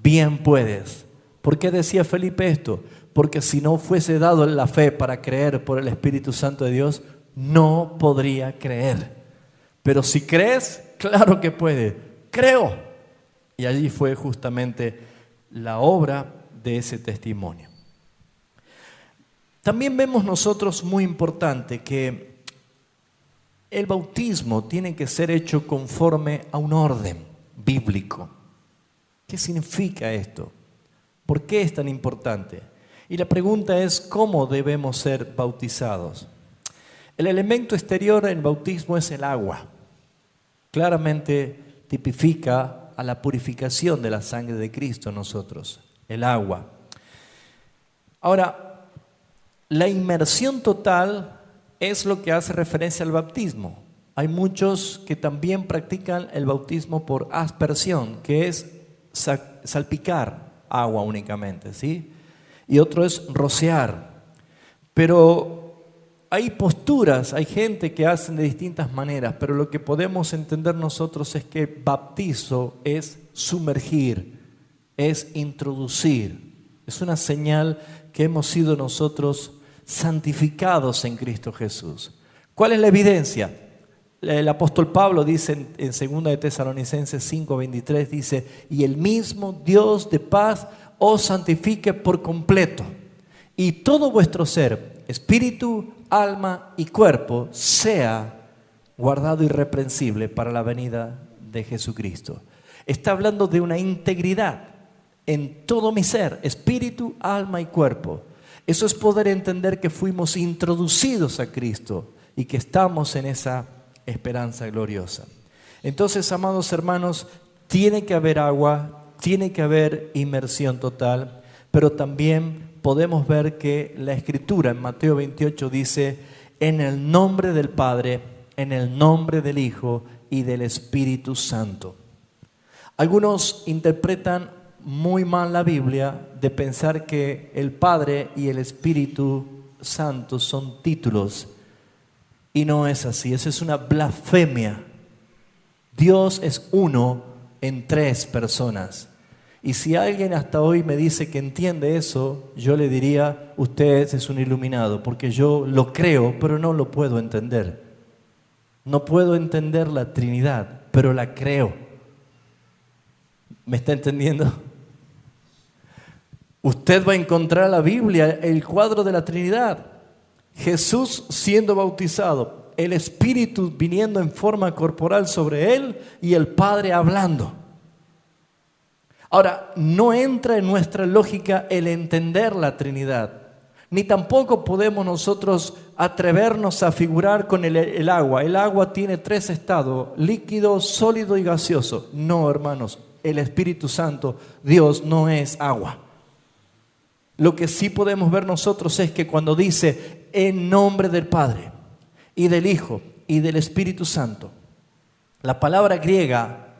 bien puedes. ¿Por qué decía Felipe esto? Porque si no fuese dado la fe para creer por el Espíritu Santo de Dios, no podría creer. Pero si crees, claro que puede. Creo. Y allí fue justamente la obra de ese testimonio. También vemos nosotros, muy importante, que el bautismo tiene que ser hecho conforme a un orden bíblico. ¿Qué significa esto? ¿Por qué es tan importante? Y la pregunta es: ¿cómo debemos ser bautizados? El elemento exterior en el bautismo es el agua. Claramente tipifica a la purificación de la sangre de Cristo en nosotros, el agua. Ahora, la inmersión total es lo que hace referencia al bautismo. Hay muchos que también practican el bautismo por aspersión, que es salpicar agua únicamente, ¿sí? Y otro es rociar. Pero hay posturas, hay gente que hacen de distintas maneras, pero lo que podemos entender nosotros es que bautizo es sumergir, es introducir. Es una señal que hemos sido nosotros santificados en Cristo Jesús. ¿Cuál es la evidencia? El apóstol Pablo dice en 2 de Tesalonicenses 5:23, dice: y el mismo Dios de paz os santifique por completo, y todo vuestro ser, espíritu, alma y cuerpo, sea guardado irreprensible para la venida de Jesucristo. Está hablando de una integridad en todo mi ser, espíritu, alma y cuerpo. Eso es poder entender que fuimos introducidos a Cristo y que estamos en esa esperanza gloriosa. Entonces, amados hermanos, tiene que haber agua, tiene que haber inmersión total, pero también podemos ver que la Escritura en Mateo 28 dice: en el nombre del Padre, en el nombre del Hijo y del Espíritu Santo. Algunos interpretan muy mal la Biblia de pensar que el Padre y el Espíritu Santo son títulos, y no es así. Eso es una blasfemia. Dios es uno en tres personas. Y si alguien hasta hoy me dice que entiende eso, yo le diría: usted es un iluminado, porque yo lo creo, pero no lo puedo entender. No puedo entender la Trinidad, pero la creo. ¿Me está entendiendo? Usted va a encontrar en la Biblia el cuadro de la Trinidad. Jesús siendo bautizado, el Espíritu viniendo en forma corporal sobre él y el Padre hablando. Ahora, no entra en nuestra lógica el entender la Trinidad, ni tampoco podemos nosotros atrevernos a figurar con el agua. El agua tiene tres estados: líquido, sólido y gaseoso. No, hermanos, el Espíritu Santo, Dios, no es agua. Lo que sí podemos ver nosotros es que cuando dice en nombre del Padre y del Hijo y del Espíritu Santo, la palabra griega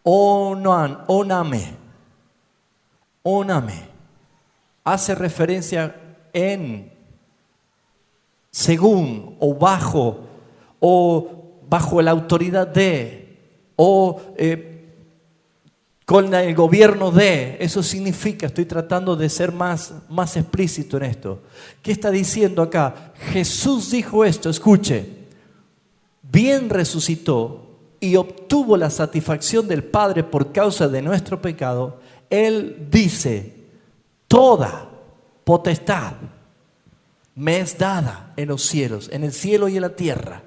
oname, hace referencia en, según, o bajo la autoridad de, con el gobierno de. Eso significa, estoy tratando de ser más explícito en esto. ¿Qué está diciendo acá? Jesús dijo esto, escuche: bien resucitó y obtuvo la satisfacción del Padre por causa de nuestro pecado. Él dice: toda potestad me es dada en los cielos, en el cielo y en la tierra.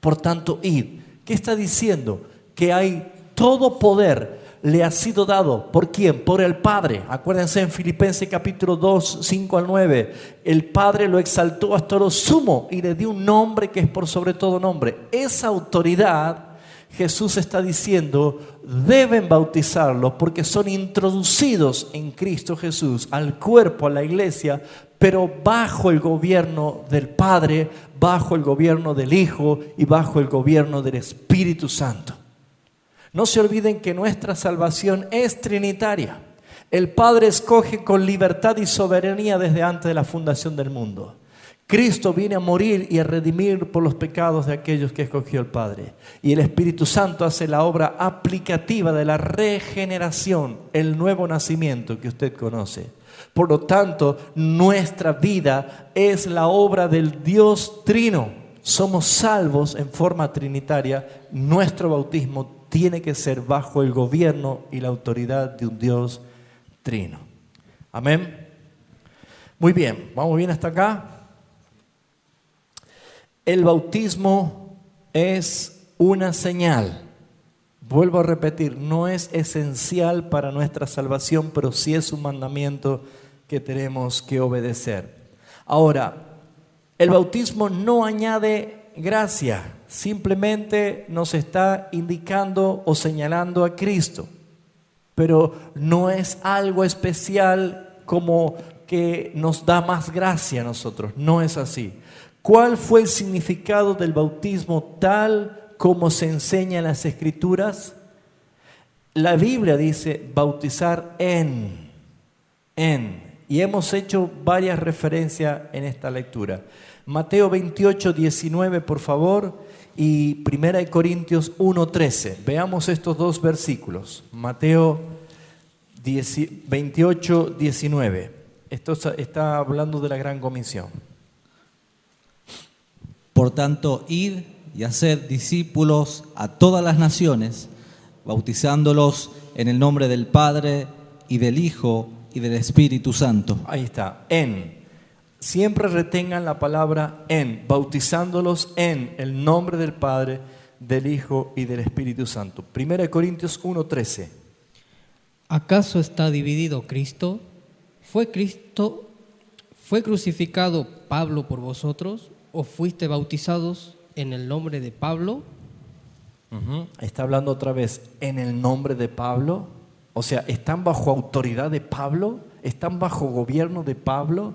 Por tanto, id. ¿Qué está diciendo? Que hay todo poder. Le ha sido dado. ¿Por quién? Por el Padre. Acuérdense en Filipenses capítulo 2, 5 al 9. El Padre lo exaltó hasta lo sumo y le dio un nombre que es por sobre todo nombre. Esa autoridad, Jesús está diciendo, deben bautizarlos porque son introducidos en Cristo Jesús al cuerpo, a la iglesia, pero bajo el gobierno del Padre, bajo el gobierno del Hijo y bajo el gobierno del Espíritu Santo. No se olviden que nuestra salvación es trinitaria. El Padre escoge con libertad y soberanía desde antes de la fundación del mundo. Cristo viene a morir y a redimir por los pecados de aquellos que escogió el Padre. Y el Espíritu Santo hace la obra aplicativa de la regeneración, el nuevo nacimiento que usted conoce. Por lo tanto, nuestra vida es la obra del Dios Trino. Somos salvos en forma trinitaria. Nuestro bautismo tiene que ser bajo el gobierno y la autoridad de un Dios trino. Amén. Muy bien, ¿vamos bien hasta acá? El bautismo es una señal. Vuelvo a repetir, no es esencial para nuestra salvación, pero sí es un mandamiento que tenemos que obedecer. Ahora, el bautismo no añade gracia. Simplemente nos está indicando o señalando a Cristo, pero no es algo especial como que nos da más gracia a nosotros. No es así. ¿Cuál fue el significado del bautismo tal como se enseña en las Escrituras? La Biblia dice bautizar en. Y hemos hecho varias referencias en esta lectura. Mateo 28, 19, por favor, y 1 Corintios 1, 13. Veamos estos dos versículos. Mateo 28, 19. Esto está hablando de la gran comisión. Por tanto, id y haced discípulos a todas las naciones, bautizándolos en el nombre del Padre y del Hijo y del Espíritu Santo. Ahí está, en. Siempre retengan la palabra en, bautizándolos en el nombre del Padre, del Hijo y del Espíritu Santo. 1 Corintios 1:13. ¿Acaso está dividido Cristo? ¿Fue crucificado Pablo por vosotros? ¿O fuiste bautizados en el nombre de Pablo? Está hablando otra vez en el nombre de Pablo. O sea, ¿están bajo autoridad de Pablo? ¿Están bajo gobierno de Pablo?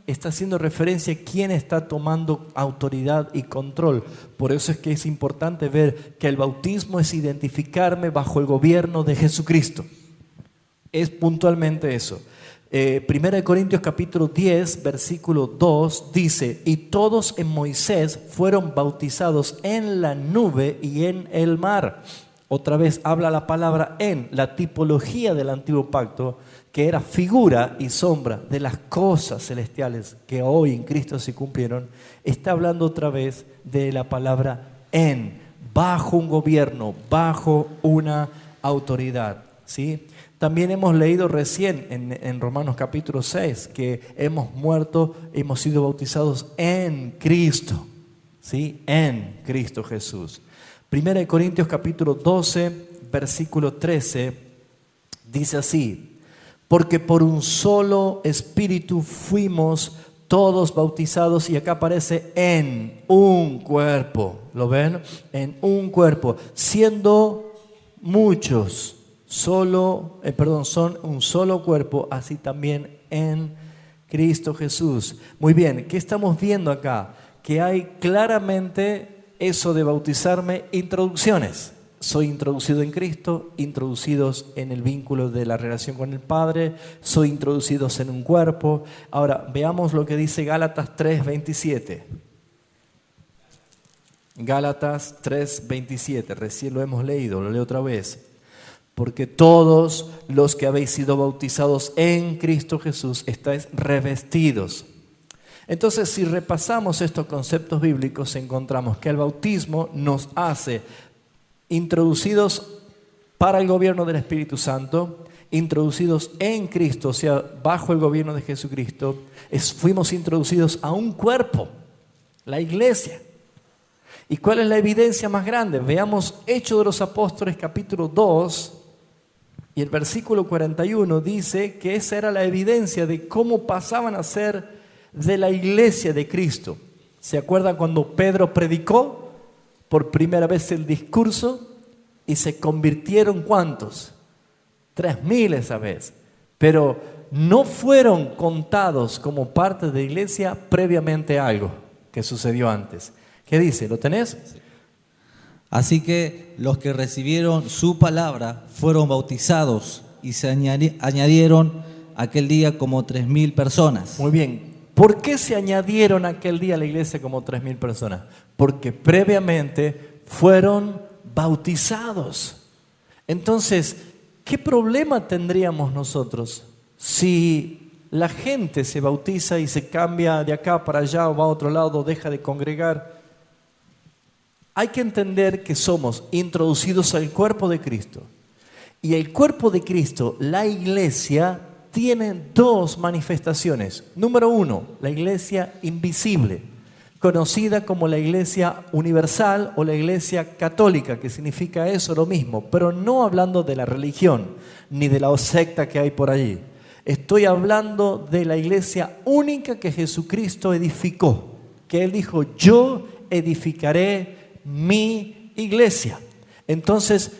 Está haciendo referencia a quién está tomando autoridad y control. Por eso es que es importante ver que el bautismo es identificarme bajo el gobierno de Jesucristo. Es puntualmente eso. 1 Corintios capítulo 10, versículo 2 dice: y todos en Moisés fueron bautizados en la nube y en el mar. Otra vez habla la palabra en, la tipología del antiguo pacto, que era figura y sombra de las cosas celestiales que hoy en Cristo se cumplieron. Está hablando otra vez de la palabra en, bajo un gobierno, bajo una autoridad, ¿sí? También hemos leído recién en Romanos capítulo 6 que hemos muerto, hemos sido bautizados en Cristo, ¿sí? En Cristo Jesús. 1 Corintios capítulo 12, versículo 13, dice así: porque por un solo espíritu fuimos todos bautizados, y acá aparece en un cuerpo, ¿lo ven? En un cuerpo, siendo muchos, son un solo cuerpo, así también en Cristo Jesús. Muy bien, ¿qué estamos viendo acá? Que hay claramente eso de bautizarme, introducciones. Soy introducido en Cristo, introducidos en el vínculo de la relación con el Padre, soy introducidos en un cuerpo. Ahora, veamos lo que dice Gálatas 3:27. Gálatas 3:27, recién lo hemos leído, lo leo otra vez. Porque todos los que habéis sido bautizados en Cristo Jesús estáis revestidos. Entonces, si repasamos estos conceptos bíblicos, encontramos que el bautismo nos hace introducidos para el gobierno del Espíritu Santo, introducidos en Cristo, o sea, bajo el gobierno de Jesucristo, fuimos introducidos a un cuerpo, la iglesia. ¿Y cuál es la evidencia más grande? Veamos Hechos de los Apóstoles capítulo 2 y el versículo 41 dice que esa era la evidencia de cómo pasaban a ser de la iglesia de Cristo. ¿Se acuerdan cuando Pedro predicó por primera vez el discurso y se convirtieron cuántos? 3,000 esa vez, pero no fueron contados como parte de la iglesia previamente a algo que sucedió antes. ¿Qué dice? ¿Lo tenés? Así que los que recibieron su palabra fueron bautizados y se añadieron aquel día como 3,000 personas. Muy bien. ¿Por qué se añadieron aquel día a la iglesia como 3,000 personas? Porque previamente fueron bautizados. Entonces, ¿qué problema tendríamos nosotros si la gente se bautiza y se cambia de acá para allá o va a otro lado, deja de congregar? Hay que entender que somos introducidos al cuerpo de Cristo. Y el cuerpo de Cristo, la iglesia, tiene dos manifestaciones. Número uno, la iglesia invisible, conocida como la iglesia universal o la iglesia católica, que significa eso lo mismo, pero no hablando de la religión ni de la secta que hay por allí. Estoy hablando de la iglesia única que Jesucristo edificó, que Él dijo: yo edificaré mi iglesia. Entonces,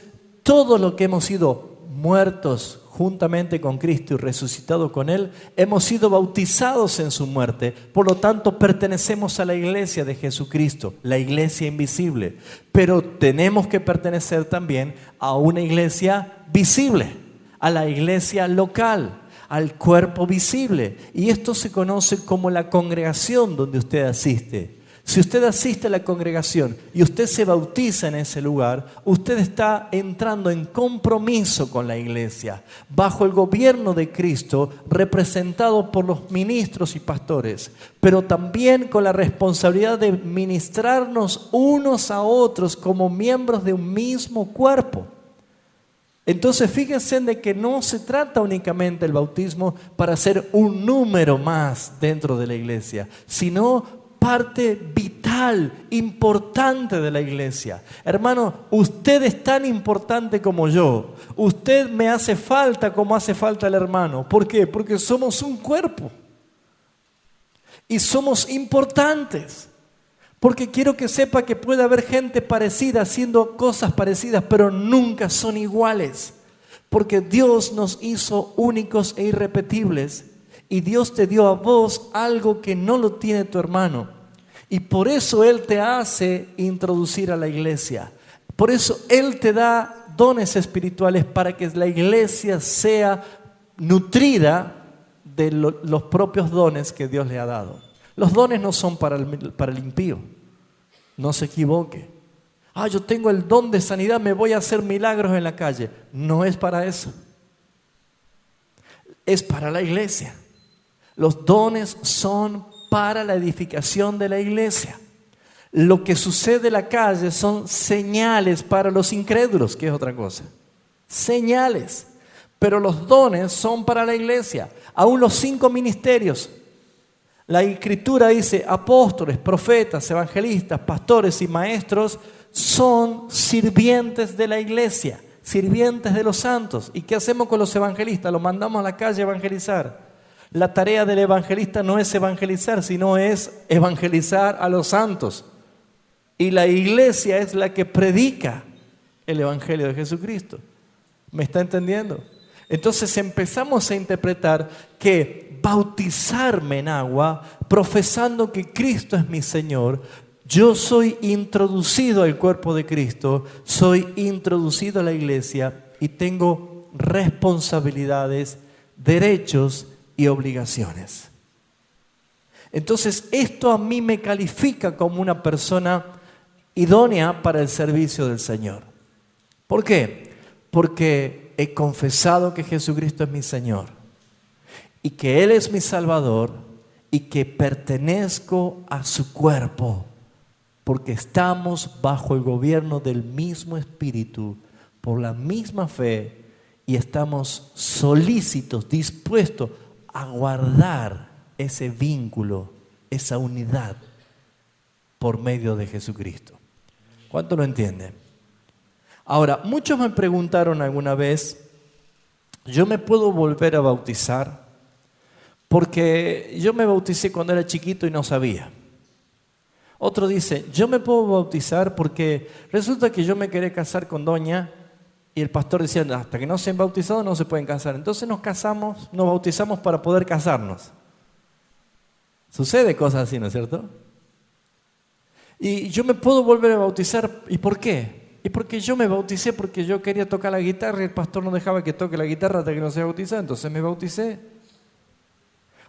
todo lo que hemos sido muertos juntamente con Cristo y resucitado con Él, hemos sido bautizados en su muerte. Por lo tanto, pertenecemos a la iglesia de Jesucristo, la iglesia invisible. Pero tenemos que pertenecer también a una iglesia visible, a la iglesia local, al cuerpo visible. Y esto se conoce como la congregación donde usted asiste. Si usted asiste a la congregación y usted se bautiza en ese lugar, usted está entrando en compromiso con la iglesia, bajo el gobierno de Cristo, representado por los ministros y pastores, pero también con la responsabilidad de ministrarnos unos a otros como miembros de un mismo cuerpo. Entonces fíjense de que no se trata únicamente el bautismo para ser un número más dentro de la iglesia, sino parte vital, importante de la iglesia. Hermano, usted es tan importante como yo. Usted me hace falta como hace falta el hermano. ¿Por qué? Porque somos un cuerpo. Y somos importantes. Porque quiero que sepa que puede haber gente parecida haciendo cosas parecidas, pero nunca son iguales. Porque Dios nos hizo únicos e irrepetibles. Y Dios te dio a vos algo que no lo tiene tu hermano. Y por eso Él te hace introducir a la iglesia. Por eso Él te da dones espirituales para que la iglesia sea nutrida de los propios dones que Dios le ha dado. Los dones no son para el impío. No se equivoque. Yo tengo el don de sanidad, me voy a hacer milagros en la calle. No es para eso. Es para la iglesia. Los dones son para la edificación de la iglesia. Lo que sucede en la calle son señales para los incrédulos, que es otra cosa. Señales. Pero los dones son para la iglesia. Aún los 5 ministerios. La Escritura dice, apóstoles, profetas, evangelistas, pastores y maestros son sirvientes de la iglesia, sirvientes de los santos. ¿Y qué hacemos con los evangelistas? Los mandamos a la calle a evangelizar. La tarea del evangelista no es evangelizar, sino es evangelizar a los santos. Y la iglesia es la que predica el evangelio de Jesucristo. ¿Me está entendiendo? Entonces empezamos a interpretar que bautizarme en agua, profesando que Cristo es mi Señor, yo soy introducido al cuerpo de Cristo, soy introducido a la iglesia y tengo responsabilidades, derechos y obligaciones. Entonces esto a mí me califica como una persona idónea para el servicio del Señor. ¿Por qué? Porque he confesado que Jesucristo es mi Señor y que Él es mi Salvador y que pertenezco a su cuerpo, porque estamos bajo el gobierno del mismo Espíritu, por la misma fe, y estamos solícitos, dispuestos a guardar ese vínculo, esa unidad por medio de Jesucristo. ¿Cuánto lo entienden? Ahora, muchos me preguntaron alguna vez, ¿yo me puedo volver a bautizar? Porque yo me bauticé cuando era chiquito y no sabía. Otro dice, yo me puedo bautizar porque resulta que yo me quería casar con doña y el pastor decía, hasta que no se han bautizado no se pueden casar. Entonces nos bautizamos para poder casarnos. Sucede cosas así, ¿no es cierto? Y yo me puedo volver a bautizar, ¿y por qué? Y porque yo me bauticé porque yo quería tocar la guitarra y el pastor no dejaba que toque la guitarra hasta que no se bautizara, entonces me bauticé.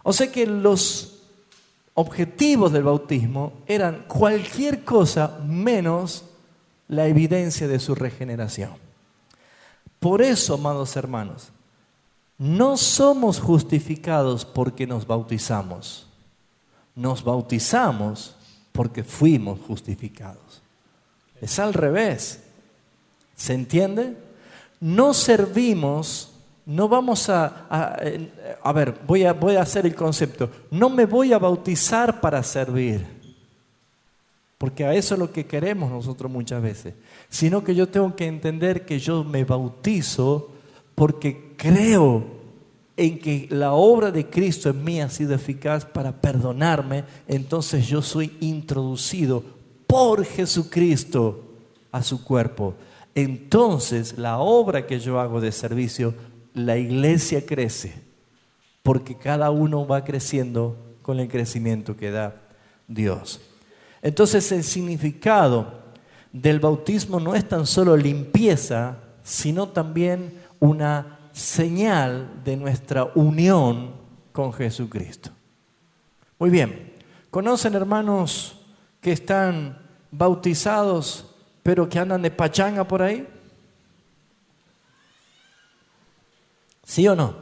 O sea que los objetivos del bautismo eran cualquier cosa menos la evidencia de su regeneración. Por eso, amados hermanos, no somos justificados porque nos bautizamos. Nos bautizamos porque fuimos justificados. Es al revés. ¿Se entiende? No servimos, no vamos a ver, voy a hacer el concepto. No me voy a bautizar para servir, porque a eso es lo que queremos nosotros muchas veces. Sino que yo tengo que entender que yo me bautizo porque creo en que la obra de Cristo en mí ha sido eficaz para perdonarme. Entonces yo soy introducido por Jesucristo a su cuerpo. Entonces la obra que yo hago de servicio, la iglesia crece, porque cada uno va creciendo con el crecimiento que da Dios. Entonces el significado del bautismo no es tan solo limpieza, sino también una señal de nuestra unión con Jesucristo. Muy bien, ¿conocen hermanos que están bautizados pero que andan de pachanga por ahí? ¿Sí o no?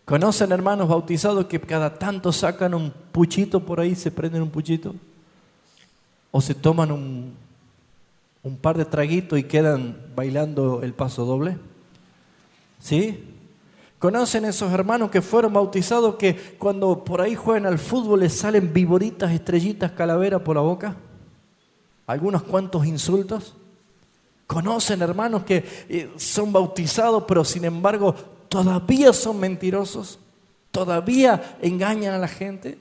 ¿Conocen hermanos bautizados que cada tanto sacan un puchito por ahí, se prenden un puchito? ¿O se toman un par de traguitos y quedan bailando el paso doble? ¿Sí? ¿Conocen esos hermanos que fueron bautizados que cuando por ahí juegan al fútbol les salen viboritas, estrellitas, calaveras por la boca? ¿Algunos cuantos insultos? ¿Conocen hermanos que son bautizados pero sin embargo todavía son mentirosos? ¿Todavía engañan a la gente?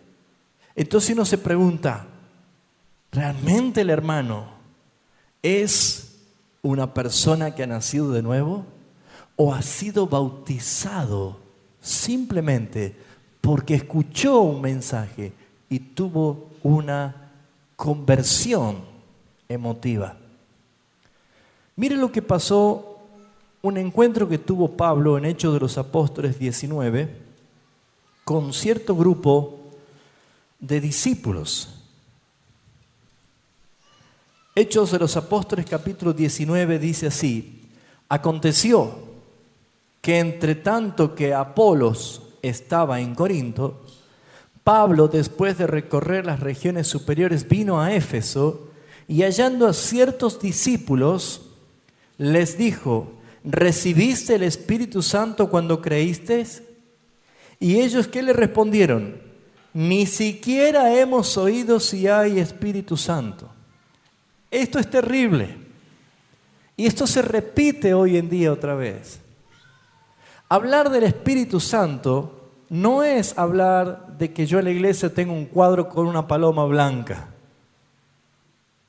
Entonces uno se pregunta, ¿realmente el hermano es una persona que ha nacido de nuevo? ¿O ha sido bautizado simplemente porque escuchó un mensaje y tuvo una conversión emotiva? Mire lo que pasó, un encuentro que tuvo Pablo en Hechos de los Apóstoles 19 con cierto grupo de discípulos. Hechos de los Apóstoles capítulo 19 dice así: aconteció que entre tanto que Apolos estaba en Corinto, Pablo, después de recorrer las regiones superiores, vino a Éfeso y hallando a ciertos discípulos, les dijo: ¿recibiste el Espíritu Santo cuando creísteis? Y ellos, ¿qué le respondieron? Ni siquiera hemos oído si hay Espíritu Santo. Esto es terrible. Y esto se repite hoy en día otra vez. Hablar del Espíritu Santo no es hablar de que yo en la iglesia tengo un cuadro con una paloma blanca.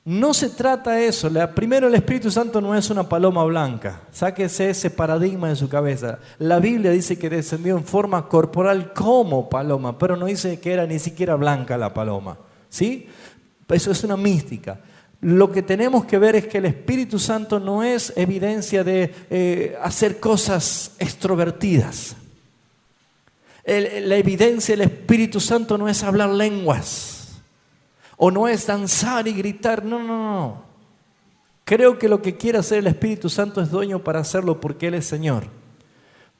No se trata de eso. Primero, el Espíritu Santo no es una paloma blanca. Sáquese ese paradigma de su cabeza. La Biblia dice que descendió en forma corporal como paloma, pero no dice que era ni siquiera blanca la paloma. ¿Sí? Eso es una mística. Lo que tenemos que ver es que el Espíritu Santo no es evidencia de hacer cosas extrovertidas. La evidencia del Espíritu Santo no es hablar lenguas. O no es danzar y gritar, no. Creo que lo que quiere hacer el Espíritu Santo es dueño para hacerlo porque Él es Señor.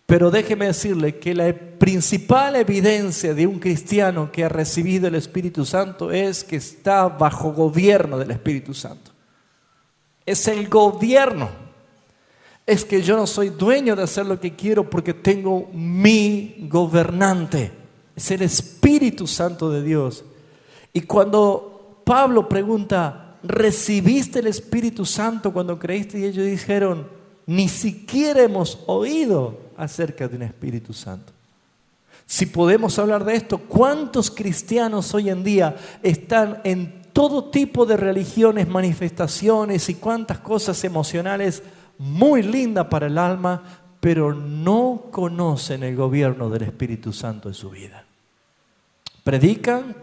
Pero déjeme decirle que la principal evidencia de un cristiano que ha recibido el Espíritu Santo es que está bajo gobierno del Espíritu Santo. Es el gobierno. Es que yo no soy dueño de hacer lo que quiero porque tengo mi gobernante. Es el Espíritu Santo de Dios. Y cuando Pablo pregunta, ¿recibiste el Espíritu Santo cuando creíste? Y ellos dijeron, ni siquiera hemos oído acerca de un Espíritu Santo. Si podemos hablar de esto, ¿cuántos cristianos hoy en día están en todo tipo de religiones, manifestaciones y cuántas cosas emocionales muy lindas para el alma, pero no conocen el gobierno del Espíritu Santo en su vida? Predican.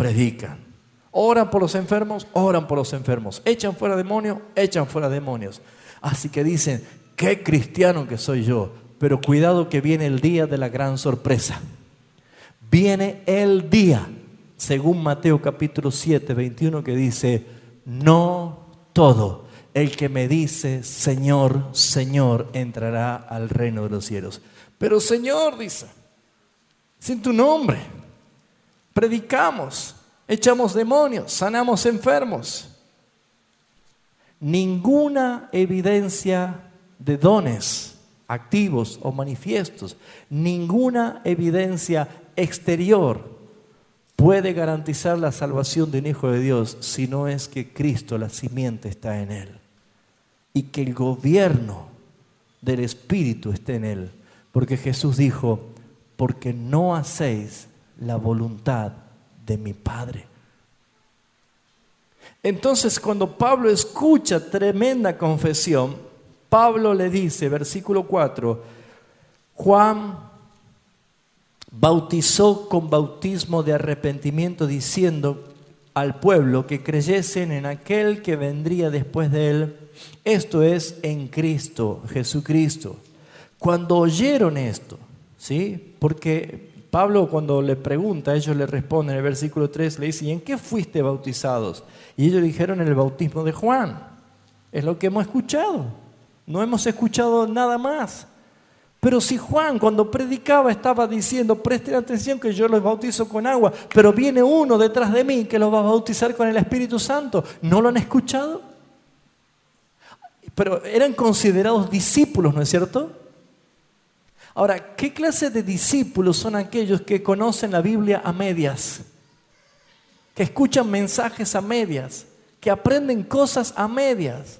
Oran por los enfermos. Echan fuera demonios. Así que dicen, qué cristiano que soy yo. Pero cuidado que viene el día de la gran sorpresa. Viene el día, según Mateo capítulo 7, 21, que dice, no todo el que me dice, Señor, Señor, entrará al reino de los cielos. Pero Señor, dice, sin tu nombre, predicamos, echamos demonios, sanamos enfermos. Ninguna evidencia de dones activos o manifiestos, ninguna evidencia exterior puede garantizar la salvación de un hijo de Dios si no es que Cristo, la simiente, está en él y que el gobierno del Espíritu esté en él. Porque Jesús dijo, porque no hacéis la voluntad de mi Padre. Entonces, cuando Pablo escucha tremenda confesión, Pablo le dice, versículo 4, Juan bautizó con bautismo de arrepentimiento diciendo al pueblo que creyesen en aquel que vendría después de él, esto es, en Cristo, Jesucristo. Cuando oyeron esto, ¿sí? Porque Pablo, cuando le pregunta, ellos le responden en el versículo 3, le dicen, ¿y en qué fuiste bautizados? Y ellos dijeron, en el bautismo de Juan. Es lo que hemos escuchado. No hemos escuchado nada más. Pero si Juan, cuando predicaba, estaba diciendo, presten atención que yo los bautizo con agua, pero viene uno detrás de mí que los va a bautizar con el Espíritu Santo, ¿no lo han escuchado? Pero eran considerados discípulos, ¿no es cierto? Ahora, ¿qué clase de discípulos son aquellos que conocen la Biblia a medias? Que escuchan mensajes a medias, que aprenden cosas a medias.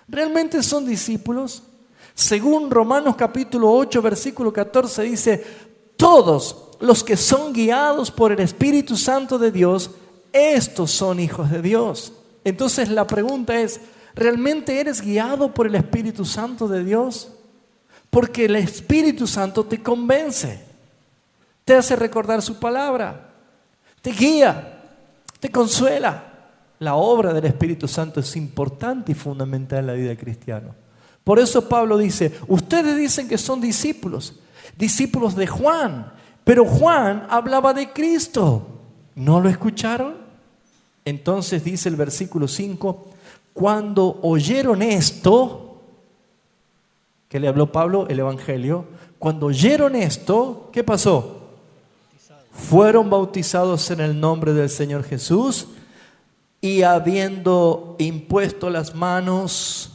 ¿Realmente son discípulos? Según Romanos capítulo 8, versículo 14 dice, todos los que son guiados por el Espíritu Santo de Dios, estos son hijos de Dios. Entonces la pregunta es, ¿realmente eres guiado por el Espíritu Santo de Dios? Porque el Espíritu Santo te convence, te hace recordar su palabra, te guía, te consuela. La obra del Espíritu Santo es importante y fundamental en la vida del cristiano. Por eso Pablo dice, ustedes dicen que son discípulos de Juan, pero Juan hablaba de Cristo. ¿No lo escucharon? Entonces dice el versículo 5, cuando oyeron esto, que le habló Pablo, el Evangelio, cuando oyeron esto, ¿qué pasó? Fueron bautizados en el nombre del Señor Jesús y habiendo impuesto las manos,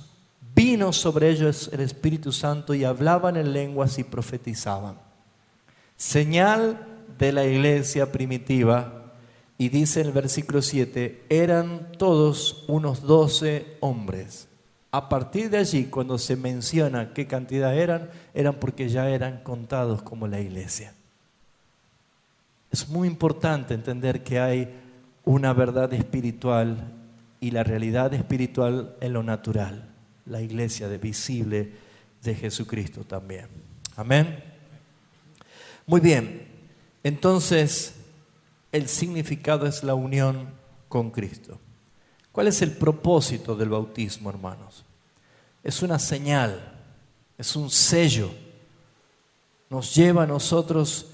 vino sobre ellos el Espíritu Santo y hablaban en lenguas y profetizaban. Señal de la iglesia primitiva. Y dice en el versículo 7, eran todos unos 12 hombres. A partir de allí, cuando se menciona qué cantidad eran porque ya eran contados como la iglesia. Es muy importante entender que hay una verdad espiritual y la realidad espiritual en lo natural. La iglesia visible de Jesucristo también. Amén. Muy bien, entonces el significado es la unión con Cristo. ¿Cuál es el propósito del bautismo, hermanos? Es una señal, es un sello. Nos lleva a nosotros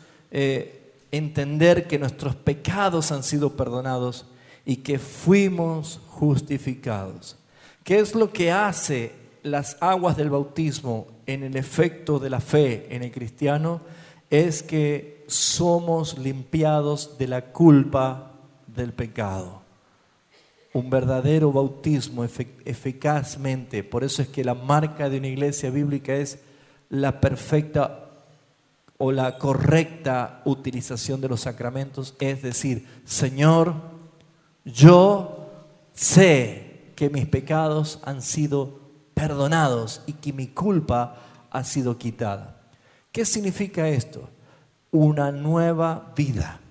entender que nuestros pecados han sido perdonados y que fuimos justificados. ¿Qué es lo que hace las aguas del bautismo en el efecto de la fe en el cristiano? Es que somos limpiados de la culpa del pecado. Un verdadero bautismo eficazmente, por eso es que la marca de una iglesia bíblica es la perfecta o la correcta utilización de los sacramentos, es decir, Señor, yo sé que mis pecados han sido perdonados y que mi culpa ha sido quitada. ¿Qué significa esto? Una nueva vida,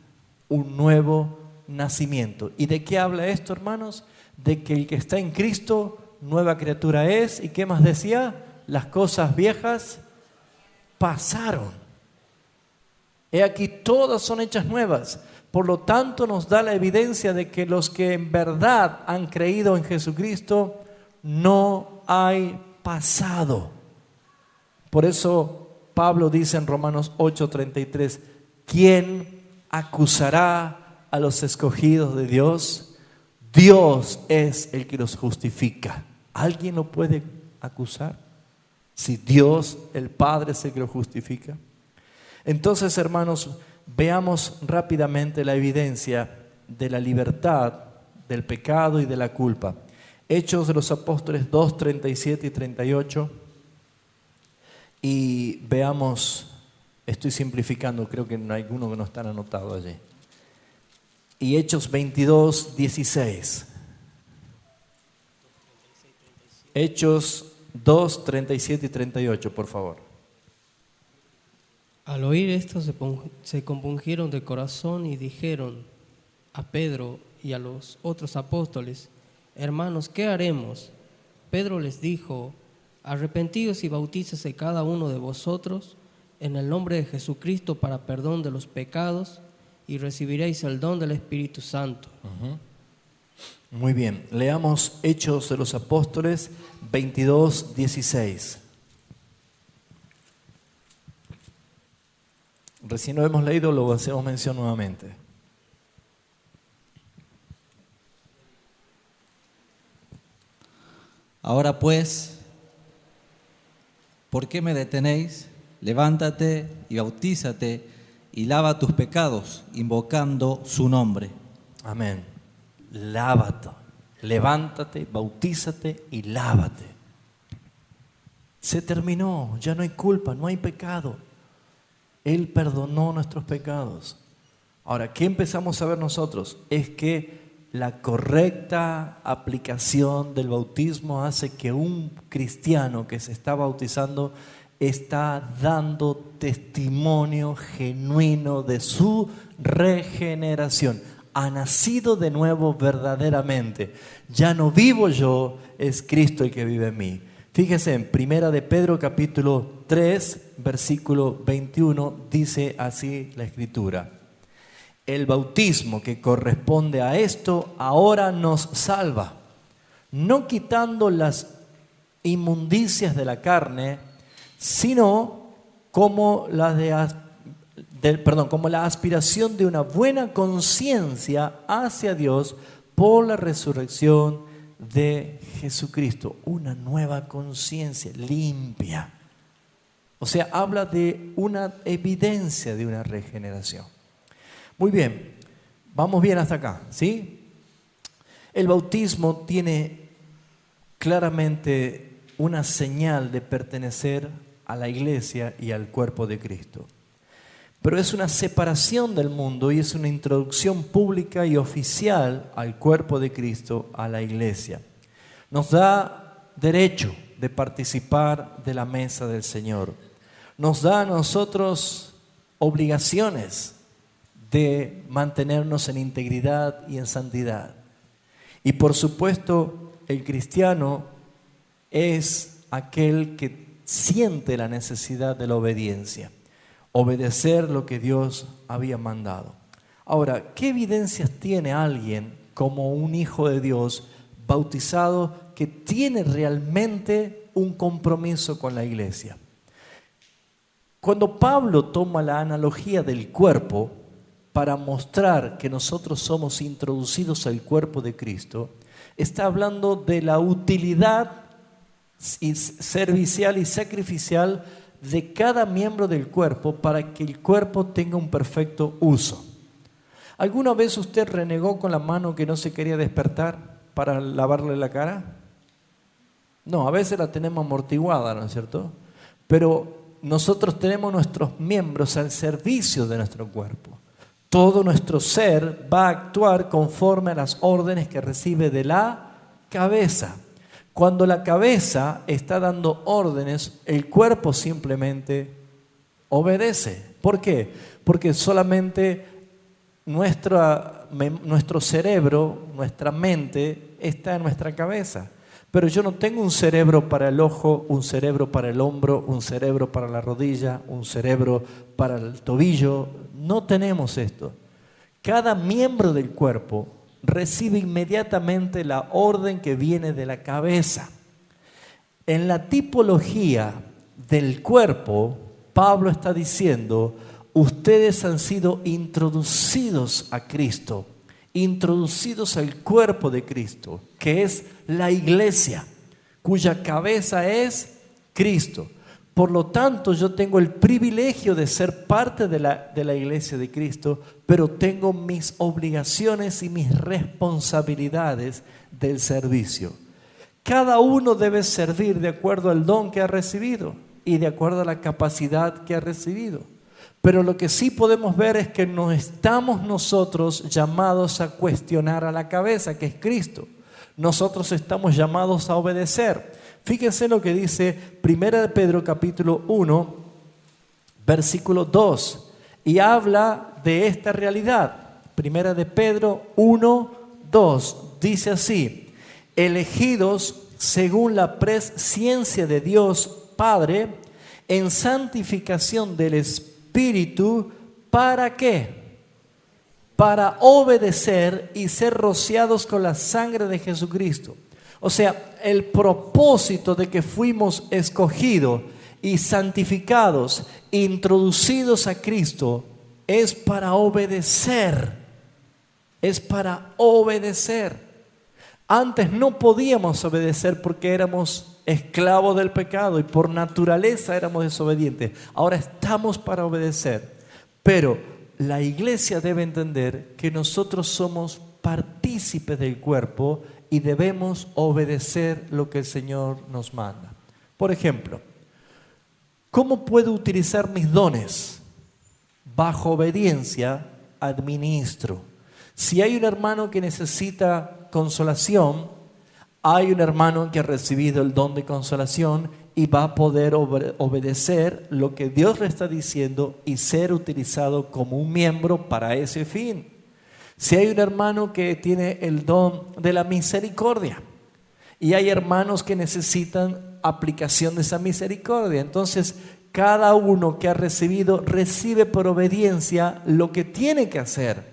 un nuevo nacimiento. ¿Y de qué habla esto, hermanos? De que el que está en Cristo, nueva criatura es. ¿Y qué más decía? Las cosas viejas pasaron. He aquí, todas son hechas nuevas. Por lo tanto, nos da la evidencia de que los que en verdad han creído en Jesucristo, no hay pasado. Por eso Pablo dice en Romanos 8:33, ¿quién acusará a los escogidos de Dios? Dios es el que los justifica. ¿Alguien lo puede acusar? Si Dios, el Padre, es el que los justifica. Entonces, hermanos, veamos rápidamente la evidencia de la libertad del pecado y de la culpa. Hechos de los Apóstoles 2, 37 y 38. Y veamos, estoy simplificando, creo que hay algunos que no están anotados allí. Y Hechos 22, 16. Hechos 2, 37 y 38, por favor. Al oír esto se compungieron de corazón y dijeron a Pedro y a los otros apóstoles, hermanos, ¿qué haremos? Pedro les dijo, arrepentíos y bautícese cada uno de vosotros en el nombre de Jesucristo para perdón de los pecados y recibiréis el don del Espíritu Santo. Muy bien, leamos Hechos de los Apóstoles 22, 16. Recién lo hemos leído, lo hacemos mención nuevamente. Ahora pues, ¿por qué me detenéis? Levántate y bautízate y lava tus pecados, invocando su nombre. Amén. Lávate, levántate, bautízate y lávate. Se terminó, ya no hay culpa, no hay pecado. Él perdonó nuestros pecados. Ahora, ¿qué empezamos a ver nosotros? Es que la correcta aplicación del bautismo hace que un cristiano que se está bautizando está dando testimonio genuino de su regeneración. Ha nacido de nuevo verdaderamente. Ya no vivo yo, es Cristo el que vive en mí. Fíjese en 1 de Pedro capítulo 3, versículo 21, dice así la Escritura. El bautismo que corresponde a esto ahora nos salva, no quitando las inmundicias de la carne, sino como como la aspiración de una buena conciencia hacia Dios por la resurrección de Jesucristo. Una nueva conciencia limpia. O sea, habla de una evidencia de una regeneración. Muy bien, vamos bien hasta acá, ¿sí? El bautismo tiene claramente una señal de pertenecer a la iglesia y al cuerpo de Cristo. Pero es una separación del mundo y es una introducción pública y oficial al cuerpo de Cristo, a la iglesia. Nos da derecho de participar de la mesa del Señor. Nos da a nosotros obligaciones de mantenernos en integridad y en santidad. Y por supuesto, el cristiano es aquel que siente la necesidad de la obediencia, obedecer lo que Dios había mandado. Ahora, ¿qué evidencias tiene alguien como un hijo de Dios bautizado que tiene realmente un compromiso con la iglesia? Cuando Pablo toma la analogía del cuerpo para mostrar que nosotros somos introducidos al cuerpo de Cristo, está hablando de la utilidad servicial y sacrificial de cada miembro del cuerpo para que el cuerpo tenga un perfecto uso. ¿Alguna vez usted renegó con la mano que no se quería despertar para lavarle la cara? No, a veces la tenemos amortiguada, ¿no es cierto? Pero nosotros tenemos nuestros miembros al servicio de nuestro cuerpo. Todo nuestro ser va a actuar conforme a las órdenes que recibe de la cabeza. Cuando la cabeza está dando órdenes, el cuerpo simplemente obedece. ¿Por qué? Porque solamente nuestro cerebro, nuestra mente, está en nuestra cabeza. Pero yo no tengo un cerebro para el ojo, un cerebro para el hombro, un cerebro para la rodilla, un cerebro para el tobillo. No tenemos esto. Cada miembro del cuerpo recibe inmediatamente la orden que viene de la cabeza. En la tipología del cuerpo, Pablo está diciendo, ustedes han sido introducidos a Cristo, introducidos al cuerpo de Cristo, que es la iglesia, cuya cabeza es Cristo. Por lo tanto, yo tengo el privilegio de ser parte de la iglesia de Cristo, pero tengo mis obligaciones y mis responsabilidades del servicio. Cada uno debe servir de acuerdo al don que ha recibido y de acuerdo a la capacidad que ha recibido. Pero lo que sí podemos ver es que no estamos nosotros llamados a cuestionar a la cabeza, que es Cristo. Nosotros estamos llamados a obedecer. Fíjense lo que dice 1 de Pedro capítulo 1, versículo 2. Y habla de esta realidad. 1 de Pedro 1, 2. Dice así: elegidos según la presciencia de Dios Padre, en santificación del Espíritu, ¿para qué? Para obedecer y ser rociados con la sangre de Jesucristo. O sea, el propósito de que fuimos escogidos y santificados, introducidos a Cristo, es para obedecer. Es para obedecer. Antes no podíamos obedecer porque éramos esclavos del pecado y por naturaleza éramos desobedientes. Ahora estamos para obedecer. Pero la iglesia debe entender que nosotros somos partícipes del cuerpo y debemos obedecer lo que el Señor nos manda. Por ejemplo, ¿cómo puedo utilizar mis dones? bajo obediencia, administro. Si hay un hermano que necesita consolación, hay un hermano que ha recibido el don de consolación y va a poder obedecer lo que Dios le está diciendo y ser utilizado como un miembro para ese fin. Si hay un hermano que tiene el don de la misericordia y hay hermanos que necesitan aplicación de esa misericordia, entonces cada uno que ha recibido recibe por obediencia lo que tiene que hacer.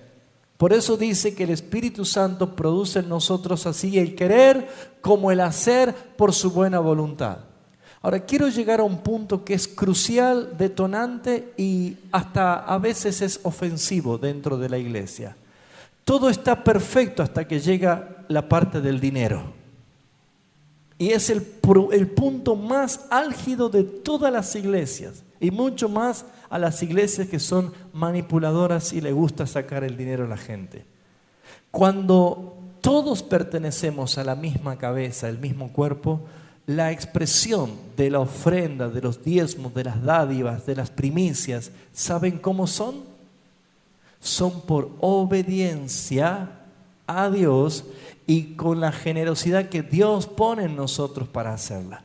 Por eso dice que el Espíritu Santo produce en nosotros así el querer como el hacer por su buena voluntad. Ahora quiero llegar a un punto que es crucial, detonante y hasta a veces es ofensivo dentro de la iglesia. Todo está perfecto hasta que llega la parte del dinero. Y es el punto más álgido de todas las iglesias y mucho más a las iglesias que son manipuladoras y le gusta sacar el dinero a la gente. Cuando todos pertenecemos a la misma cabeza, el mismo cuerpo, la expresión de la ofrenda, de los diezmos, de las dádivas, de las primicias, ¿saben cómo son? Son por obediencia a Dios y con la generosidad que Dios pone en nosotros para hacerla.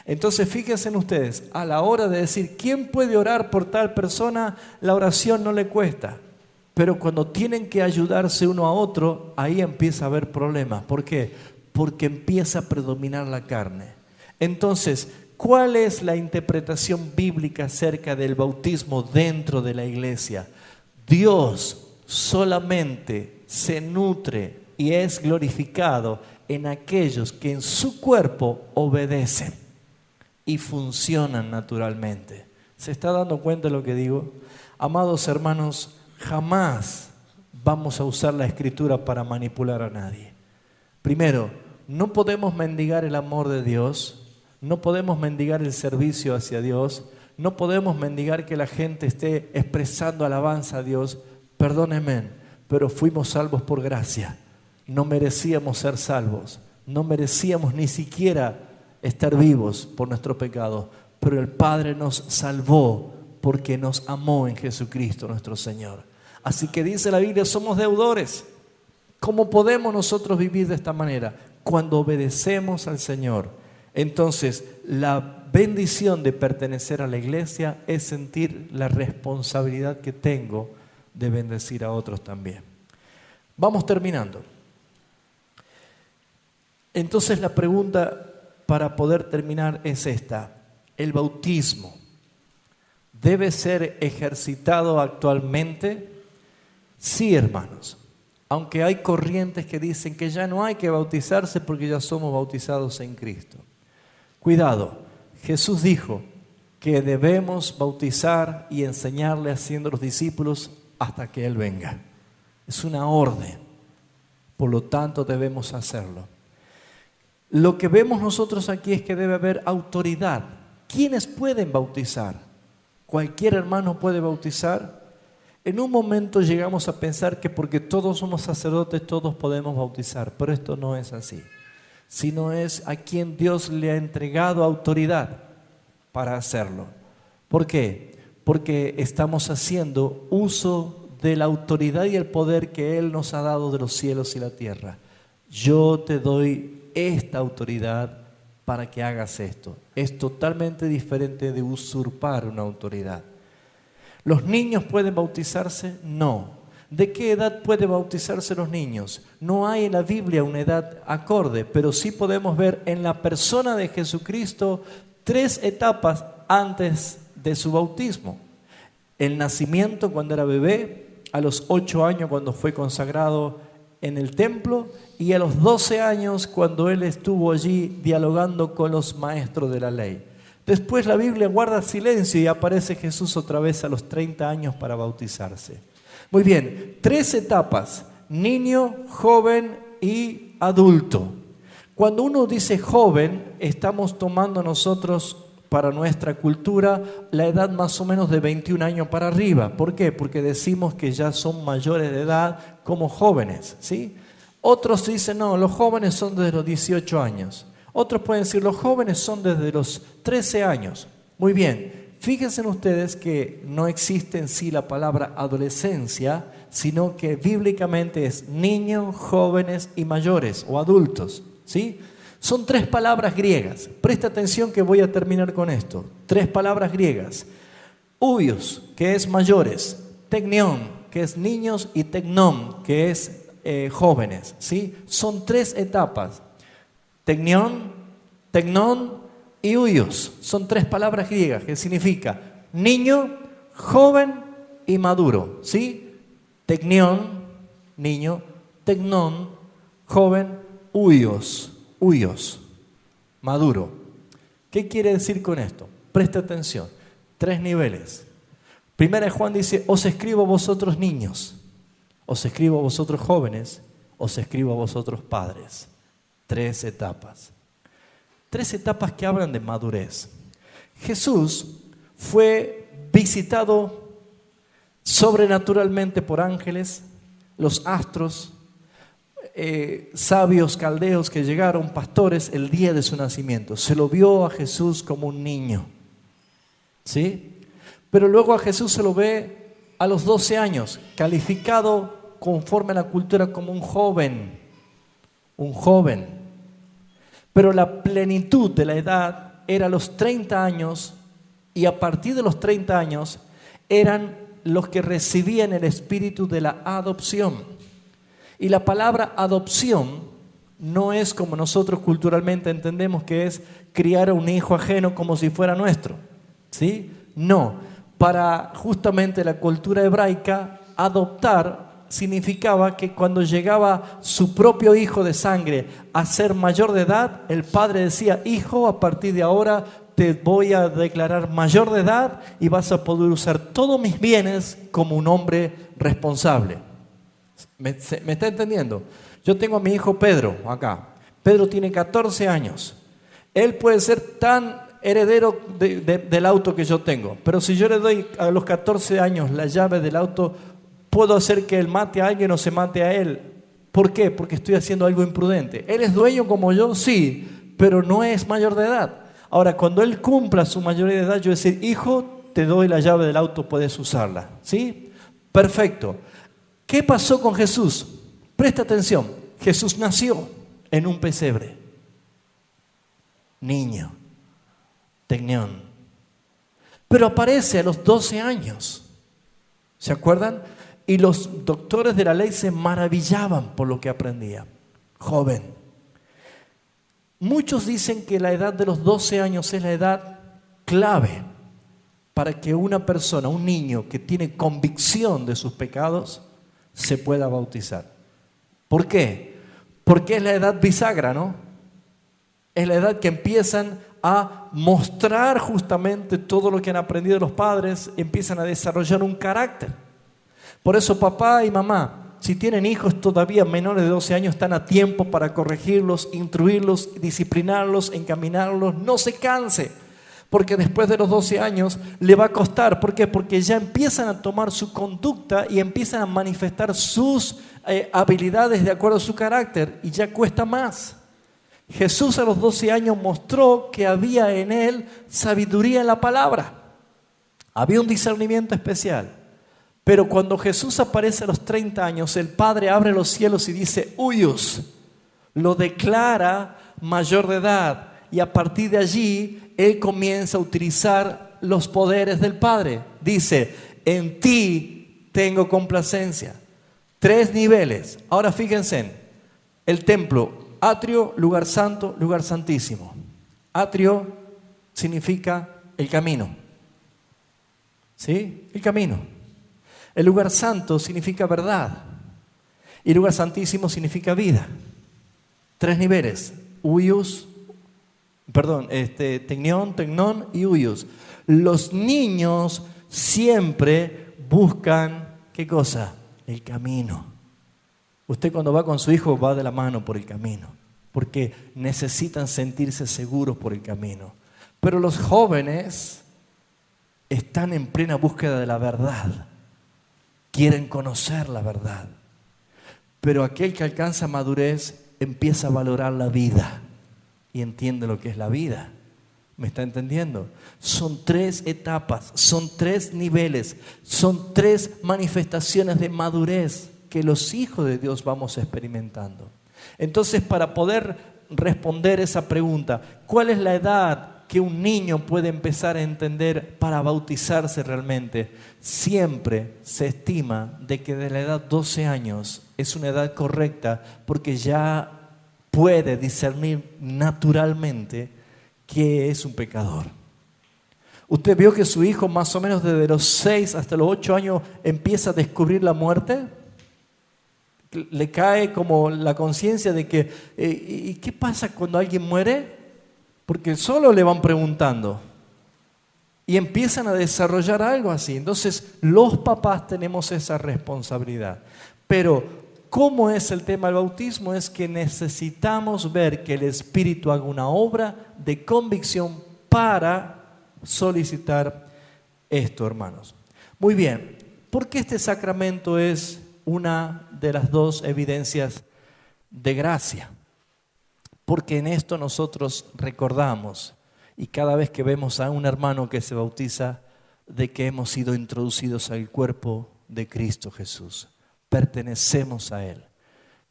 Entonces fíjense en ustedes, a la hora de decir ¿quién puede orar por tal persona? La oración no le cuesta, pero cuando tienen que ayudarse uno a otro, ahí empieza a haber problemas. ¿Por qué? Porque empieza a predominar la carne. Entonces, ¿cuál es la interpretación bíblica acerca del bautismo dentro de la iglesia? Dios solamente se nutre y es glorificado en aquellos que en su cuerpo obedecen y funcionan naturalmente. ¿Se está dando cuenta de lo que digo? Amados hermanos, jamás vamos a usar la Escritura para manipular a nadie. Primero, no podemos mendigar el amor de Dios, no podemos mendigar el servicio hacia Dios, no podemos mendigar que la gente esté expresando alabanza a Dios. Perdónenme, pero fuimos salvos por gracia. No merecíamos ser salvos, no merecíamos ni siquiera estar vivos por nuestro pecado, pero el Padre nos salvó porque nos amó en Jesucristo nuestro Señor. Así que dice la Biblia, somos deudores. ¿Cómo podemos nosotros vivir de esta manera? Cuando obedecemos al Señor. Entonces, la bendición de pertenecer a la iglesia es sentir la responsabilidad que tengo de bendecir a otros también. Vamos terminando. Entonces la pregunta para poder terminar es esta: ¿el bautismo debe ser ejercitado actualmente? Sí, hermanos. Aunque hay corrientes que dicen que ya no hay que bautizarse porque ya somos bautizados en Cristo. Cuidado, Jesús dijo que debemos bautizar y enseñarle haciendo los discípulos hasta que Él venga. Es una orden, por lo tanto debemos hacerlo. Lo que vemos nosotros aquí es que debe haber autoridad. ¿Quiénes pueden bautizar? ¿Cualquier hermano puede bautizar? En un momento llegamos a pensar que porque todos somos sacerdotes, todos podemos bautizar, pero esto no es así, sino es a quien Dios le ha entregado autoridad para hacerlo. ¿Por qué? Porque estamos haciendo uso de la autoridad y el poder que Él nos ha dado de los cielos y la tierra. Yo te doy esta autoridad para que hagas esto. Es totalmente diferente de usurpar una autoridad. ¿Los niños pueden bautizarse? No. ¿De qué edad pueden bautizarse los niños? No hay en la Biblia una edad acorde, pero sí podemos ver en la persona de Jesucristo 3 etapas antes de su bautismo. El nacimiento cuando era bebé, a los 8 años cuando fue consagrado en el templo y a los 12 años cuando él estuvo allí dialogando con los maestros de la ley. Después la Biblia guarda silencio y aparece Jesús otra vez a los 30 años para bautizarse. Muy bien, 3 etapas: niño, joven y adulto. Cuando uno dice joven, estamos tomando nosotros para nuestra cultura la edad más o menos de 21 años para arriba. ¿Por qué? Porque decimos que ya son mayores de edad como jóvenes, ¿sí? Otros dicen, no, los jóvenes son desde los 18 años. Otros pueden decir, los jóvenes son desde los 13 años. Muy bien, fíjense ustedes que no existe en sí la palabra adolescencia, sino que bíblicamente es niños, jóvenes y mayores o adultos, ¿sí? Son 3 palabras griegas. Presta atención que voy a terminar con esto. 3 palabras griegas. Uios, que es mayores. Tecnión, que es niños. Y tecnón, que es jóvenes, ¿sí? Son 3 etapas. Tecnión, tecnón y uios. Son 3 palabras griegas que significa niño, joven y maduro, ¿sí? Tecnión, niño. Tecnón, joven. Uios, maduro. ¿Qué quiere decir con esto? Presta atención. 3 niveles. Primera de Juan dice, os escribo a vosotros niños, os escribo a vosotros jóvenes, os escribo a vosotros padres. 3 etapas. 3 etapas que hablan de madurez. Jesús fue visitado sobrenaturalmente por ángeles, los astros, sabios caldeos que llegaron, pastores, el día de su nacimiento. Se lo vio a Jesús como un niño, ¿sí? Pero luego a Jesús se lo ve a los 12 años, calificado conforme a la cultura como un joven. Pero la plenitud de la edad era a los 30 años, y a partir de los 30 años eran los que recibían el espíritu de la adopción. Y la palabra adopción no es como nosotros culturalmente entendemos que es criar a un hijo ajeno como si fuera nuestro, ¿sí? No, para justamente la cultura hebraica, adoptar significaba que cuando llegaba su propio hijo de sangre a ser mayor de edad, el padre decía, hijo, a partir de ahora te voy a declarar mayor de edad y vas a poder usar todos mis bienes como un hombre responsable. ¿Me está entendiendo? Yo tengo a mi hijo Pedro acá. Pedro tiene 14 años. Él puede ser tan heredero del auto que yo tengo, pero si yo le doy a los 14 años la llave del auto, puedo hacer que él mate a alguien o se mate a él. ¿Por qué? Porque estoy haciendo algo imprudente. ¿Él es dueño como yo? Sí, pero no es mayor de edad. Ahora, cuando él cumpla su mayoría de edad, yo voy a decir, hijo, te doy la llave del auto, puedes usarla. ¿Sí? Perfecto. ¿Qué pasó con Jesús? Presta atención. Jesús nació en un pesebre. Niño. Tecnión. Pero aparece a los 12 años. ¿Se acuerdan? Y los doctores de la ley se maravillaban por lo que aprendía. Joven. Muchos dicen que la edad de los 12 años es la edad clave para que una persona, un niño que tiene convicción de sus pecados, se pueda bautizar. ¿Por qué? Porque es la edad bisagra, ¿no? Es la edad que empiezan a mostrar justamente todo lo que han aprendido los padres, empiezan a desarrollar un carácter. Por eso papá y mamá, si tienen hijos todavía menores de 12 años, están a tiempo para corregirlos, instruirlos, disciplinarlos, encaminarlos. No se canse, porque después de los 12 años le va a costar. ¿Por qué? Porque ya empiezan a tomar su conducta y empiezan a manifestar sus habilidades de acuerdo a su carácter, y ya cuesta más. Jesús a los 12 años mostró que había en él sabiduría en la palabra. Había un discernimiento especial. Pero cuando Jesús aparece a los 30 años, el Padre abre los cielos y dice, huios, lo declara mayor de edad. Y a partir de allí, Él comienza a utilizar los poderes del Padre. Dice, en ti tengo complacencia. 3 niveles. Ahora fíjense, el templo, atrio, lugar santo, lugar santísimo. Atrio significa el camino. ¿Sí? El camino. El lugar santo significa verdad. Y el lugar santísimo significa vida. 3 niveles. Tecnión, tecnón y huios. Los niños siempre buscan, ¿qué cosa? El camino. Usted cuando va con su hijo va de la mano por el camino, porque necesitan sentirse seguros por el camino. Pero los jóvenes están en plena búsqueda de la verdad. Quieren conocer la verdad. Pero aquel que alcanza madurez empieza a valorar la vida y entiende lo que es la vida. ¿Me está entendiendo? Son 3 etapas, son 3 niveles, son 3 manifestaciones de madurez que los hijos de Dios vamos experimentando. Entonces, para poder responder esa pregunta, ¿cuál es la edad que un niño puede empezar a entender para bautizarse realmente? Siempre se estima de que de la edad 12 años es una edad correcta, porque ya puede discernir naturalmente que es un pecador. ¿Usted vio que su hijo más o menos desde los 6 hasta los 8 años empieza a descubrir la muerte? Le cae como la conciencia de que ¿y qué pasa cuando alguien muere? Porque solo le van preguntando y empiezan a desarrollar algo así. Entonces los papás tenemos esa responsabilidad. Pero ¿cómo es el tema del bautismo? Es que necesitamos ver que el Espíritu haga una obra de convicción para solicitar esto, hermanos. Muy bien, ¿por qué este sacramento es una de las 2 evidencias de gracia? Porque en esto nosotros recordamos, y cada vez que vemos a un hermano que se bautiza, de que hemos sido introducidos al cuerpo de Cristo Jesús. Pertenecemos a Él.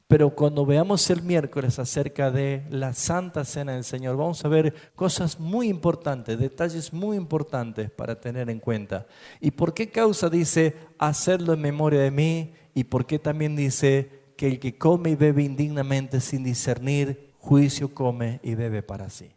Pero cuando veamos el miércoles acerca de la Santa Cena del Señor, vamos a ver cosas muy importantes, detalles muy importantes para tener en cuenta. ¿Y por qué causa dice, hacedlo en memoria de mí? ¿Y por qué también dice que el que come y bebe indignamente sin discernir, juicio come y bebe para sí?